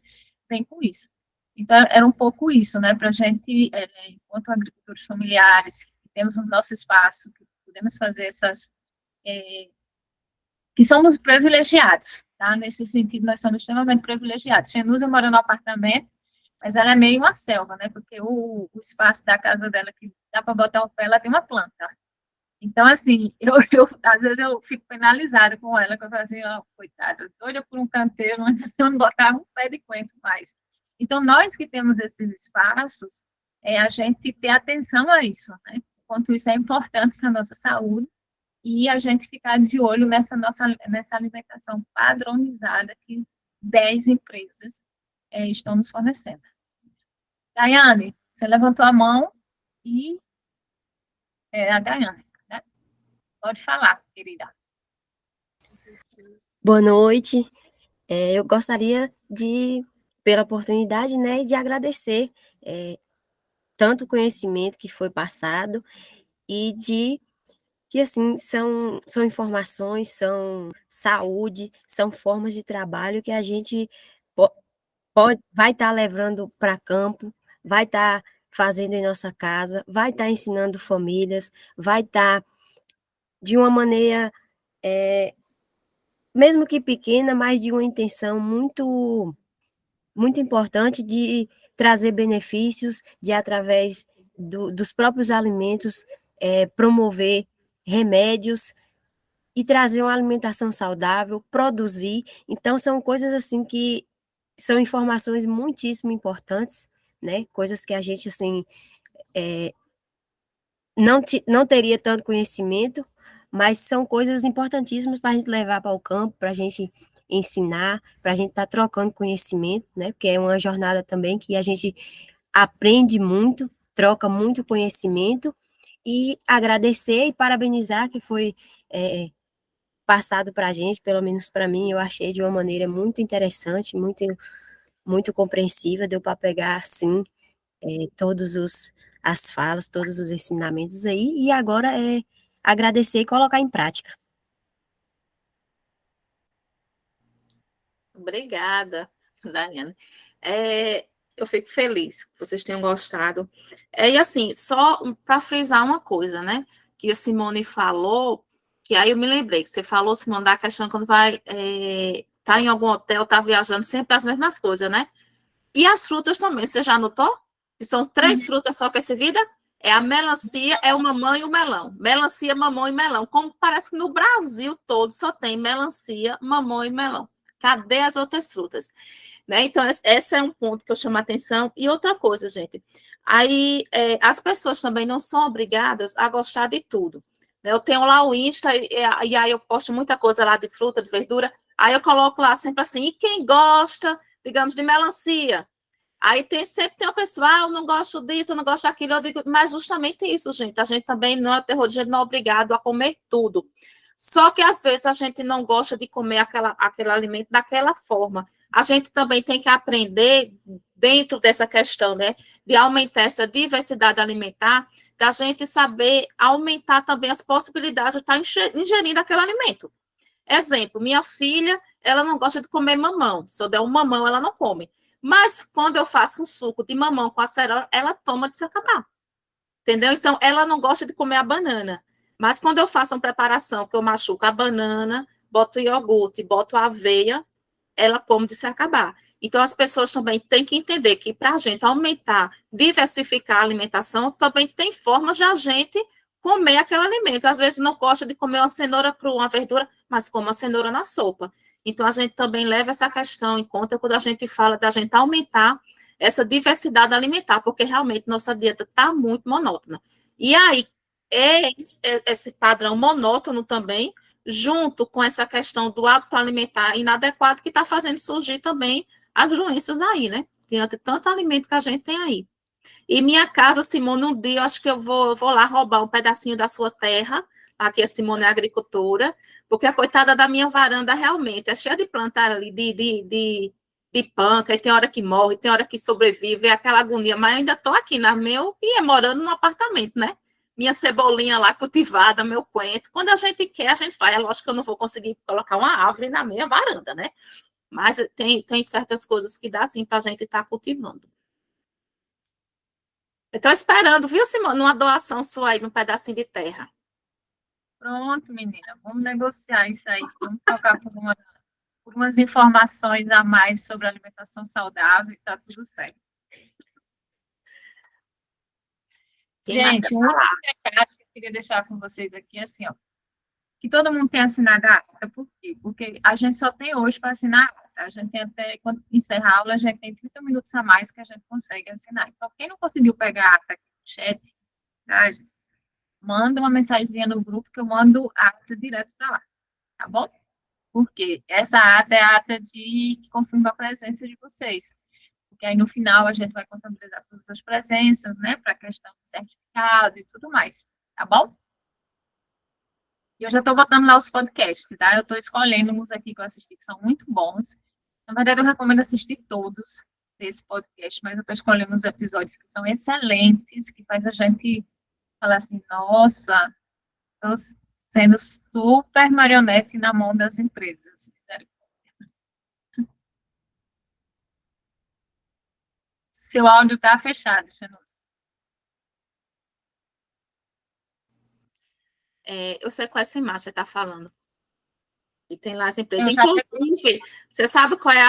vem com isso. Então, era um pouco isso, né? Para a gente, enquanto agricultores familiares, que temos o nosso espaço, que podemos fazer que somos privilegiados, tá? Nesse sentido, nós somos extremamente privilegiados. Xenusa mora no apartamento, mas ela é meio uma selva, né? Porque o espaço da casa dela, que dá para botar o pé, ela tem uma planta. Então, assim, às vezes eu fico penalizada com ela, que eu falo assim, coitada, doida por um canteiro, mas eu não botava um pé de coentro mais. Então, nós que temos esses espaços, a gente ter atenção a isso, né? Quanto isso é importante para a nossa saúde, e a gente ficar de olho nessa alimentação padronizada que 10 empresas estão nos fornecendo. Daiane, você levantou a mão e a Daiane, né? Pode falar, querida. Boa noite. Eu gostaria pela oportunidade, né, de agradecer tanto o conhecimento que foi passado e que, assim, são informações, são saúde, são formas de trabalho que a gente vai estar levando para campo, vai estar fazendo em nossa casa, vai estar ensinando famílias, vai estar de uma maneira, mesmo que pequena, mas de uma intenção muito importante de trazer benefícios, de através dos próprios alimentos, promover remédios e trazer uma alimentação saudável, produzir. Então, são coisas assim que são informações muitíssimo importantes, né? Coisas que a gente, assim, não teria tanto conhecimento, mas são coisas importantíssimas para a gente levar para o campo, para a gente ensinar, para a gente estar trocando conhecimento, né? Porque é uma jornada também que a gente aprende muito, troca muito conhecimento, e agradecer e parabenizar que foi passado para a gente, pelo menos para mim, eu achei de uma maneira muito interessante, muito compreensiva, deu para pegar, assim, todos as falas, todos os ensinamentos aí, e agora é agradecer e colocar em prática. Obrigada, Daiane. Eu fico feliz que vocês tenham gostado. E assim, só para frisar uma coisa, né? Que a Simone falou, que aí eu me lembrei, que você falou, Simone, da questão quando vai tá em algum hotel, tá viajando, sempre as mesmas coisas, né? E as frutas também, você já notou? Que são 3 frutas só que essa vida? É a melancia, é o mamão e o melão. Melancia, mamão e melão. Como parece que no Brasil todo só tem melancia, mamão e melão. Cadê as outras frutas? Né? Então, esse é um ponto que eu chamo a atenção. E outra coisa, gente, aí as pessoas também não são obrigadas a gostar de tudo. Né? Eu tenho lá o Insta, e aí eu posto muita coisa lá de fruta, de verdura, aí eu coloco lá sempre assim, e quem gosta, digamos, de melancia? Aí sempre tem uma pessoa, eu não gosto disso, eu não gosto daquilo, eu digo, mas justamente isso, gente, a gente também não é terror, a gente não é obrigado a comer tudo. Só que às vezes a gente não gosta de comer aquele alimento daquela forma. A gente também tem que aprender, dentro dessa questão, né, de aumentar essa diversidade alimentar, da gente saber aumentar também as possibilidades de estar ingerindo aquele alimento. Exemplo, minha filha, ela não gosta de comer mamão. Se eu der um mamão, ela não come. Mas quando eu faço um suco de mamão com acerola, ela toma de se acabar. Entendeu? Então, ela não gosta de comer a banana. Mas quando eu faço uma preparação que eu machuco a banana, boto iogurte, boto aveia, ela come de se acabar. Então, as pessoas também têm que entender que para a gente aumentar, diversificar a alimentação, também tem formas de a gente comer aquele alimento. Às vezes não gosta de comer uma cenoura crua, uma verdura, mas come uma cenoura na sopa. Então, a gente também leva essa questão em conta quando a gente fala da gente aumentar essa diversidade alimentar, porque realmente nossa dieta está muito monótona. E aí, esse padrão monótono também, junto com essa questão do hábito alimentar inadequado, que está fazendo surgir também as doenças aí, né? Diante de tanto alimento que a gente tem aí. E minha casa, Simone, um dia eu acho que eu vou lá roubar um pedacinho da sua terra, aqui a Simone é agricultora, porque a coitada da minha varanda realmente é cheia de planta ali, de panca, e tem hora que morre, tem hora que sobrevive, é aquela agonia, mas eu ainda estou aqui na meu, e morando num apartamento, né? Minha cebolinha lá cultivada, meu coentro. Quando a gente quer, a gente faz. É lógico que eu não vou conseguir colocar uma árvore na minha varanda, né? Mas tem certas coisas que dá, sim, para a gente estar cultivando. Eu estou esperando, viu, Simone, uma doação sua aí, num pedacinho de terra. Pronto, menina, vamos negociar isso aí. Vamos trocar por umas informações a mais sobre alimentação saudável e tá tudo certo. Gente, um último recado que eu queria deixar com vocês aqui, assim, ó, que todo mundo tem assinado a ata, por quê? Porque a gente só tem hoje para assinar a ata. A gente tem até, quando encerrar a aula, a gente tem 30 minutos a mais que a gente consegue assinar. Então, quem não conseguiu pegar a ata aqui no chat, mensagens, manda uma mensagenzinha no grupo que eu mando a ata direto para lá, tá bom? Porque essa ata é a ata que confirma a presença de vocês. Porque aí no final a gente vai contabilizar todas as presenças, né, para a questão do certificado e tudo mais, tá bom? E eu já estou botando lá os podcasts, tá? Eu estou escolhendo uns aqui que eu assisti que são muito bons. Na verdade, eu recomendo assistir todos desse podcast, mas eu estou escolhendo os episódios que são excelentes, que faz a gente falar assim, nossa, estou sendo super marionete na mão das empresas. Seu áudio está fechado, Xanusa. Eu sei qual é essa imagem que você está falando. E tem lá as empresas. Eu já Inclusive, você sabe qual é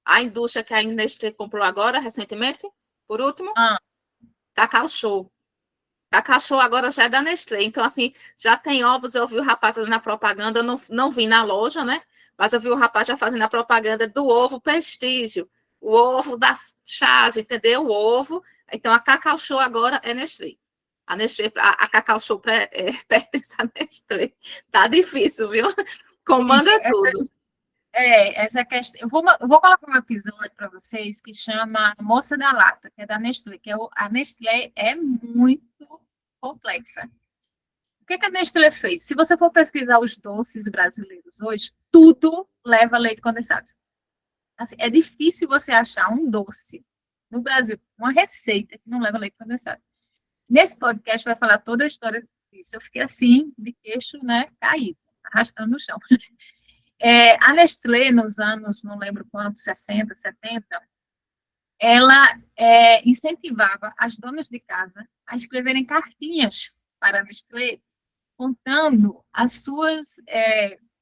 a indústria que a Nestlé comprou agora, recentemente? Por último? Cacau Show. Cacau Show agora já é da Nestlé. Então, assim, já tem ovos. Eu vi o rapaz fazendo a propaganda. Eu não vi na loja, né? Mas eu vi o rapaz já fazendo a propaganda do ovo Prestígio. O ovo da charge, entendeu? O ovo. Então, a Cacau Show agora é Nestlé. A Nestlé, a Cacau Show pertence à Nestlé. Tá difícil, viu? Comanda tudo. Essa questão. Eu vou colocar um episódio para vocês que chama Moça da Lata, que é da Nestlé, a Nestlé é muito complexa. O que a Nestlé fez? Se você for pesquisar os doces brasileiros hoje, tudo leva leite condensado. Assim, é difícil você achar um doce no Brasil, uma receita que não leva leite condensado. Nesse podcast vai falar toda a história disso. Eu fiquei assim, de queixo, né, caído, arrastando no chão. A Nestlé, nos anos, não lembro quanto, 60, 70, ela incentivava as donas de casa a escreverem cartinhas para a Nestlé, contando as suas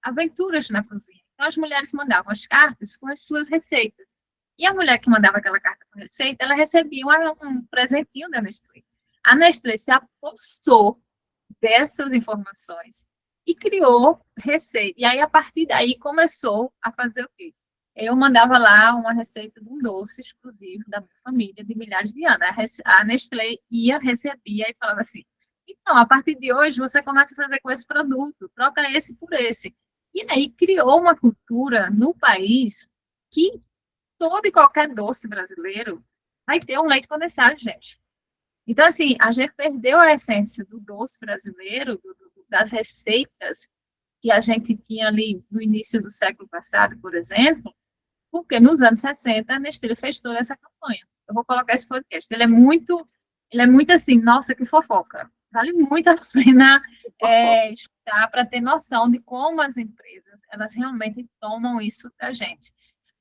aventuras na cozinha. Então, as mulheres mandavam as cartas com as suas receitas. E a mulher que mandava aquela carta com receita, ela recebia um presentinho da Nestlé. A Nestlé se apossou dessas informações e criou receita. E aí, a partir daí, começou a fazer o quê? Eu mandava lá uma receita de um doce exclusivo da minha família, de milhares de anos. A Nestlé recebia e falava assim, então, a partir de hoje, você começa a fazer com esse produto, troca esse por esse. E aí, criou uma cultura no país que todo e qualquer doce brasileiro vai ter um leite condensado, gente. Então, assim, a gente perdeu a essência do doce brasileiro, das receitas que a gente tinha ali no início do século passado, por exemplo, porque nos anos 60 a Nestlé fez toda essa campanha. Eu vou colocar esse podcast. Ele é muito assim, nossa, que fofoca. Vale muito a pena estudar para ter noção de como as empresas, elas realmente tomam isso da gente.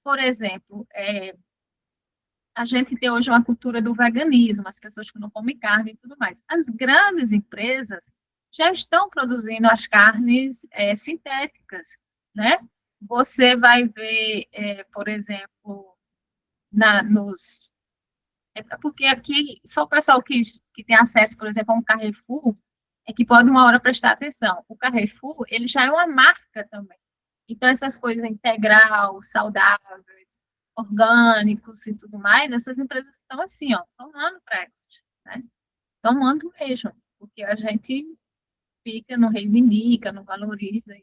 Por exemplo, a gente tem hoje uma cultura do veganismo, as pessoas que não comem carne e tudo mais. As grandes empresas já estão produzindo as carnes sintéticas, né? Você vai ver, por exemplo, porque aqui, só o pessoal que tem acesso, por exemplo, a um Carrefour, é que pode uma hora prestar atenção. O Carrefour, ele já é uma marca também. Então, essas coisas integral, saudáveis, orgânicos e tudo mais, essas empresas estão assim, ó, tomando para elas, né? Tomando mesmo, porque a gente fica, não reivindica, não valoriza.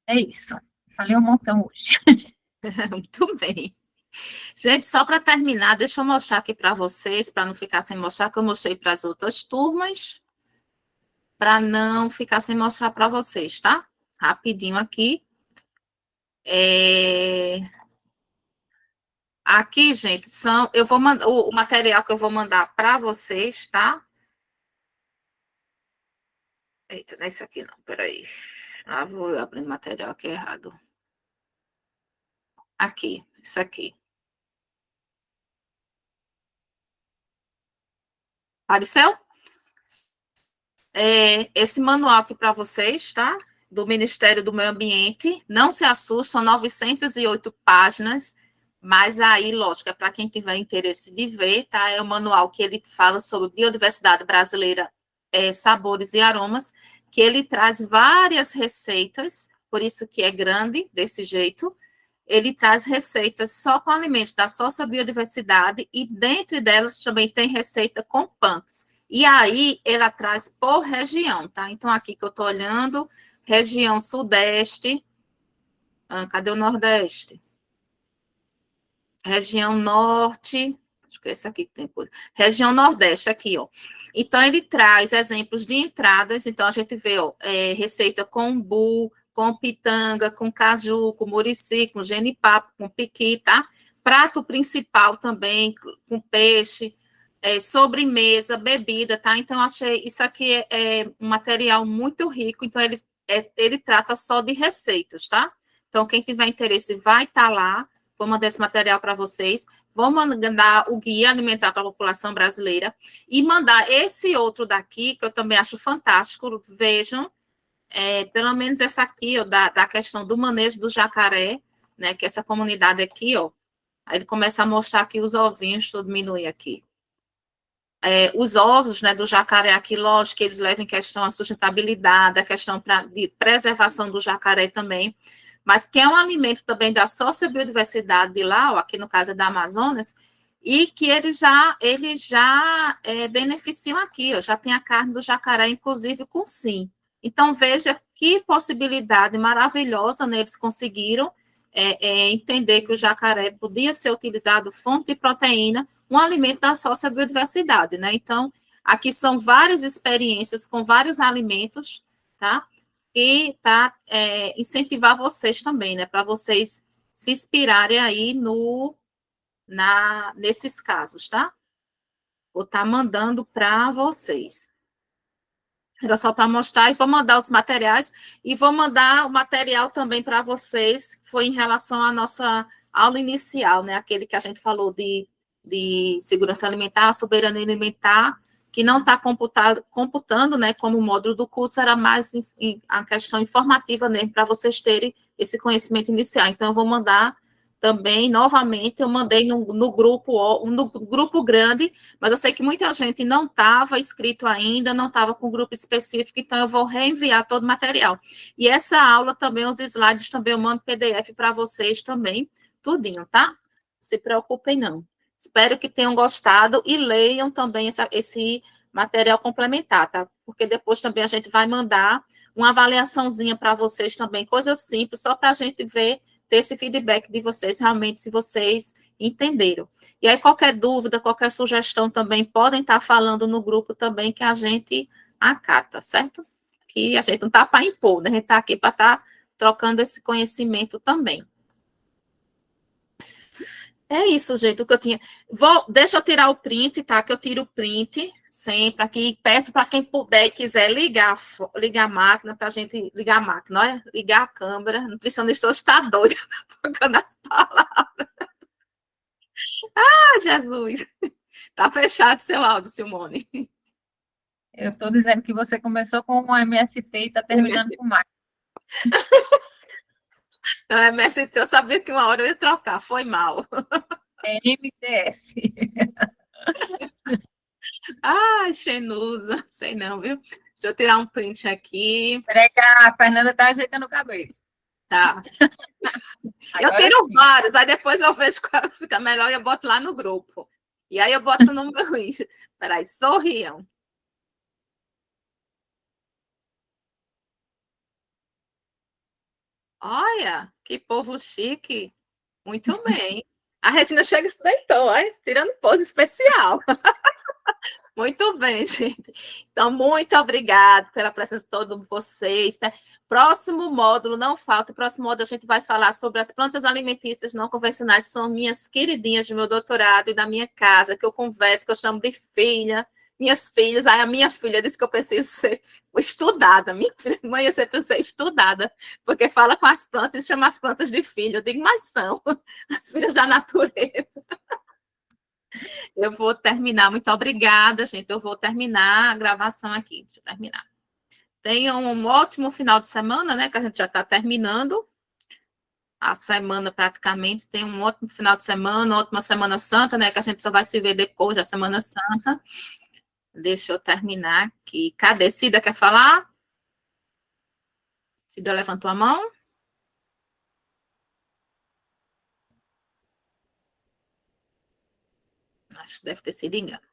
É isso. Falei um montão hoje. Muito bem. Gente, só para terminar, deixa eu mostrar aqui para vocês, para não ficar sem mostrar, que eu mostrei para as outras turmas, para não ficar sem mostrar para vocês, tá? Rapidinho aqui. Aqui, gente, eu vou mandar o material que eu vou mandar para vocês, tá? Eita, não é isso aqui não, peraí. Vou abrir o material aqui errado. Aqui, isso aqui. Apareceu? Esse manual aqui para vocês, tá? Do Ministério do Meio Ambiente. Não se assustem, são 908 páginas, mas aí, lógico, é para quem tiver interesse de ver, tá? É o manual que ele fala sobre biodiversidade brasileira, sabores e aromas, que ele traz várias receitas, por isso que é grande, desse jeito. Ele traz receitas só com alimentos da sociobiodiversidade e dentro delas também tem receita com punks. E aí ela traz por região, tá? Então aqui que eu tô olhando, região sudeste, cadê o nordeste? Região norte, acho que esse aqui que tem coisa. Região nordeste aqui, ó. Então, ele traz exemplos de entradas. Então, a gente vê receita com umbu, com pitanga, com caju, com murici, com genipapo, com piqui, tá? Prato principal também, com peixe, sobremesa, bebida, tá? Então, achei isso aqui é um material muito rico. Então, ele trata só de receitas, tá? Então, quem tiver interesse vai estar lá. Vou mandar esse material para vocês. Vou mandar o Guia Alimentar para a População Brasileira e mandar esse outro daqui, que eu também acho fantástico. Vejam, pelo menos essa aqui, ó, da questão do manejo do jacaré, né? Que essa comunidade aqui, ó. Aí ele começa a mostrar aqui os ovinhos, deixa eu diminuir aqui. Os ovos, né, do jacaré aqui, lógico que eles levam em questão a sustentabilidade, a questão de preservação do jacaré também, mas que é um alimento também da sociobiodiversidade de lá, ó, aqui no caso é da Amazonas, e que eles já beneficiam aqui, ó, já tem a carne do jacaré, inclusive com sim. Então, veja que possibilidade maravilhosa, né, eles conseguiram entender que o jacaré podia ser utilizado fonte de proteína, um alimento da sociobiodiversidade, né? Então, aqui são várias experiências com vários alimentos, tá? E para incentivar vocês também, né? Para vocês se inspirarem aí nesses casos, tá? Vou estar mandando para vocês. Era só para mostrar, e vou mandar outros materiais, e vou mandar o material também para vocês, que foi em relação à nossa aula inicial, né? Aquele que a gente falou de segurança alimentar, soberania alimentar, que não está computando, né, como módulo do curso, era mais a questão informativa mesmo, para vocês terem esse conhecimento inicial. Então, eu vou mandar também, novamente, eu mandei no grupo grande, mas eu sei que muita gente não estava inscrito ainda, não estava com grupo específico, então eu vou reenviar todo o material. E essa aula também, os slides também eu mando PDF para vocês também, tudinho, tá? Não se preocupem, não. Espero que tenham gostado e leiam também esse material complementar, tá? Porque depois também a gente vai mandar uma avaliaçãozinha para vocês também, coisa simples, só para a gente ver, ter esse feedback de vocês, realmente, se vocês entenderam. E aí, qualquer dúvida, qualquer sugestão também, podem estar falando no grupo também, que a gente acata, certo? Que a gente não está para impor, né? A gente está aqui para estar trocando esse conhecimento também. É isso, gente, o que eu tinha. Deixa eu tirar o print, tá? Que eu tiro o print sempre aqui. Peço para quem puder e quiser ligar a máquina, para a gente ligar a máquina, olha, ligar a câmera. A nutricionista hoje está doida, tocando as palavras. Ah, Jesus! Tá fechado seu áudio, Simone. Eu estou dizendo que você começou com um MST e está terminando com máquina. Não, MST, eu sabia que uma hora eu ia trocar, foi mal. É MTS. Ah, Xenusa, sei não, viu? Deixa eu tirar um print aqui. Peraí que a Fernanda está ajeitando o cabelo. Tá. Eu Agora tiro sim. vários, aí depois eu vejo qual fica melhor e eu boto lá no grupo. E aí eu boto no meu lixo. Peraí, sorriam. Olha, que povo chique. Muito bem. A Regina chega e se deitou, olha, tirando pose especial. Muito bem, gente. Então, muito obrigada pela presença de todos vocês. Né? Próximo módulo, não falta, o próximo módulo a gente vai falar sobre as plantas alimentícias não convencionais, são minhas queridinhas do meu doutorado e da minha casa, que eu converso, que eu chamo de filha, minhas filhas. Aí a minha filha disse que eu preciso ser estudada. Minha filha, mãe, você precisa ser estudada, porque fala com as plantas e chama as plantas de filha. Eu digo, mas são as filhas da natureza. Eu vou terminar. Muito obrigada, gente. Eu vou terminar a gravação aqui. Deixa eu terminar. Tenham um ótimo final de semana, né? Que a gente já está terminando a semana praticamente. Tenham um ótimo final de semana, ótima Semana Santa, né? Que a gente só vai se ver depois da Semana Santa. Deixa eu terminar aqui. Cadê? Cida quer falar? Cida levantou a mão. Acho que deve ter sido engano.